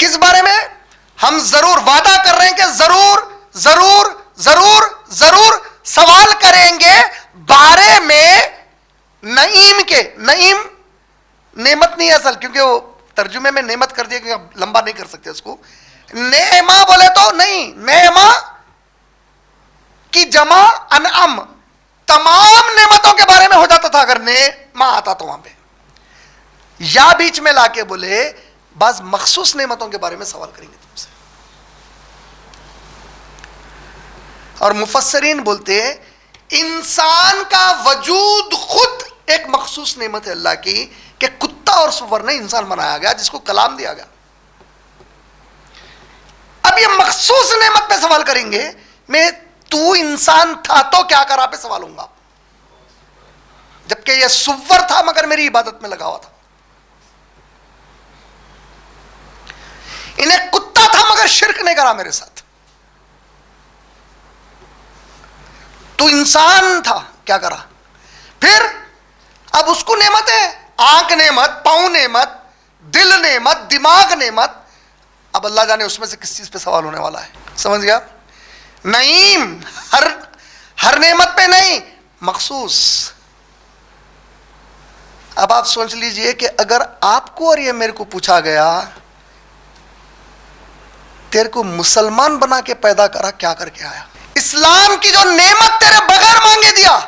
کس بارے میں؟ ہم ضرور وعدہ کر رہے ہیں کہ ضرور ضرور ضرور ضرور سوال کریں گے بارے میں نعیم کے. نعیم نعمت نہیں ہے اصل، کیونکہ وہ ترجمے میں نعمت کر دیا کہ لمبا نہیں کر سکتے اس کو. نعمہ بولے تو نہیں، نعمہ کی جمع انعم، تمام نعمتوں کے بارے میں ہو جاتا تھا اگر نعمہ آتا تو وہاں پہ. یا بیچ میں لا کے بولے بعض مخصوص نعمتوں کے بارے میں سوال کریں گے تم سے. اور مفسرین بولتے ہیں انسان کا وجود خود ایک مخصوص نعمت ہے اللہ کی، کہ کتا اور سور نہیں انسان بنایا گیا جس کو کلام دیا گیا. اب یہ مخصوص نعمت پہ سوال کریں گے. میں تو انسان تھا تو کیا کرا پہ سوال ہوں گا، جبکہ یہ سور تھا مگر میری عبادت میں لگا ہوا تھا. انہیں کتا تھا مگر شرک نہیں کرا میرے ساتھ. تو انسان تھا کیا کرا. پھر اب اس کو نعمت ہے، آنکھ نعمت، پاؤں نعمت، دل نعمت، دماغ نعمت. اب اللہ جانے اس میں سے کس چیز پہ سوال ہونے والا ہے. سمجھ گیا؟ نعیم ہر نعمت پہ نہیں، مخصوص. اب آپ سوچ لیجئے کہ اگر آپ کو اور یہ میرے کو پوچھا گیا تیرے کو مسلمان بنا کے پیدا کرا، کیا کر کے آیا؟ اسلام کی جو نعمت تیرے بغیر مانگے دیا،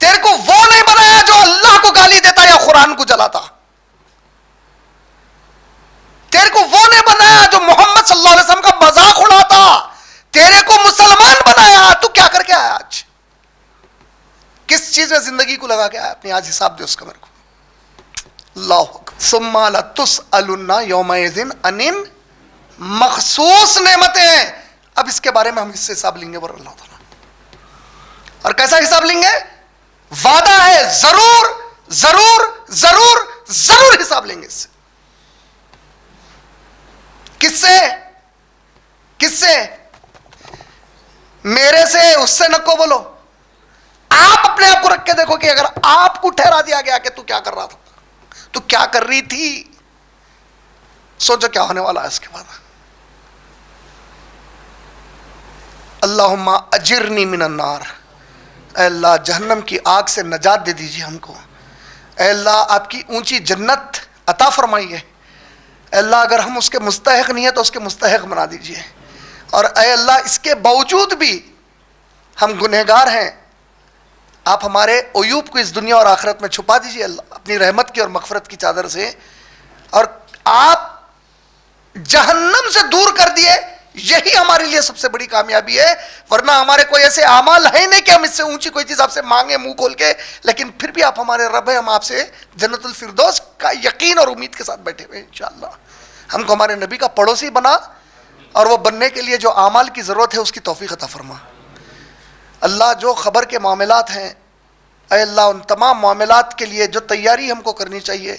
تیرے کو وہ نہیں بنایا جو اللہ کو گالی دیتا یا قرآن کو جلاتا. تیرے کو وہ نہیں بنایا جو محمد صلی اللہ علیہ وسلم کا مذاق اڑاتا. تیرے کو مسلمان بنایا، تو کیا کر کے آیا آج؟ کس چیز میں زندگی کو لگا کے آیا؟ اپنی آج حساب دے اس کا میرے کو. اللہ اکبر. ثم لتسألن یومئذ عن مخصوص نعمتیں ہیں. اب اس کے بارے میں ہم اس سے حساب لیں گے ور اللہ تعالیٰ. اور کیسا حساب لیں گے؟ وعدہ ہے ضرور ضرور ضرور ضرور حساب لیں گے اس سے. کس سے؟ کس سے؟ میرے سے، اس سے نہ کو بولو. آپ اپنے آپ کو رکھ کے دیکھو کہ اگر آپ کو ٹھہرا دیا گیا کہ تو کیا کر رہا تھا، تو کیا کر رہی تھی. سوچو کیا ہونے والا ہے اس کے بعد. اللہم اجرنی من النار. اے اللہ جہنم کی آگ سے نجات دے دیجیے ہم کو. اے اللہ آپ کی اونچی جنت عطا فرمائیے. اے اللہ اگر ہم اس کے مستحق نہیں ہیں تو اس کے مستحق بنا دیجیے. اور اے اللہ اس کے باوجود بھی ہم گنہگار ہیں، آپ ہمارے عیوب کو اس دنیا اور آخرت میں چھپا دیجیے اللہ اپنی رحمت کی اور مغفرت کی چادر سے. اور آپ جہنم سے دور کر دیے، یہی ہمارے لیے سب سے بڑی کامیابی ہے. ورنہ ہمارے کوئی ایسے اعمال ہے نہیں کہ ہم اس سے اونچی کوئی چیز آپ سے مانگیں منہ کھول کے، لیکن پھر بھی آپ ہمارے رب ہیں. ہم آپ سے جنت الفردوس کا یقین اور امید کے ساتھ بیٹھے ہوئے انشاءاللہ. ہم کو ہمارے نبی کا پڑوسی بنا، اور وہ بننے کے لیے جو اعمال کی ضرورت ہے اس کی توفیق عطا فرما. اللہ جو خبر کے معاملات ہیں، اے اللہ ان تمام معاملات کے لیے جو تیاری ہم کو کرنی چاہیے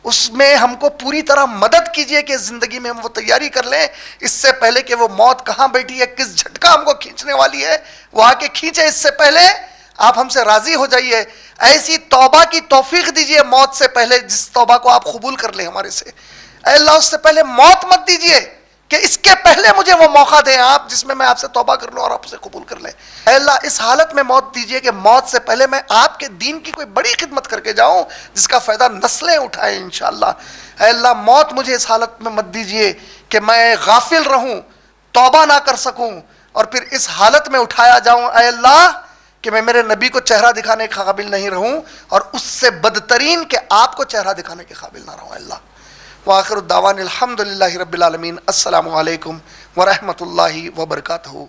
اس میں ہم کو پوری طرح مدد کیجئے کہ زندگی میں ہم وہ تیاری کر لیں اس سے پہلے کہ وہ موت کہاں بیٹھی ہے، کس جھٹکا ہم کو کھینچنے والی ہے، وہ آ کے کھینچے. اس سے پہلے آپ ہم سے راضی ہو جائیے. ایسی توبہ کی توفیق دیجئے موت سے پہلے جس توبہ کو آپ قبول کر لیں ہمارے سے. اے اللہ اس سے پہلے موت مت دیجئے کہ اس کے پہلے مجھے وہ موقع دیں آپ جس میں آپ سے توبہ کر لوں اور آپ اسے قبول کر لیں. اے اللہ اس حالت میں موت دیجئے کہ موت سے پہلے میں آپ کے دین کی کوئی بڑی خدمت کر کے جاؤں جس کا فائدہ نسلیں اٹھائیں انشاءاللہ. اے اللہ موت مجھے اس حالت میں مت دیجئے کہ میں غافل رہوں، توبہ نہ کر سکوں اور پھر اس حالت میں اٹھایا جاؤں اے اللہ کہ میں میرے نبی کو چہرہ دکھانے کے قابل نہیں رہوں اور اس سے بدترین کہ آپ کو چہرہ دکھانے کے قابل نہ رہوں. اے اللہ وآخر الدعوان الحمدللہ رب العالمین. السلام علیکم ورحمۃ اللہ وبرکاتہ.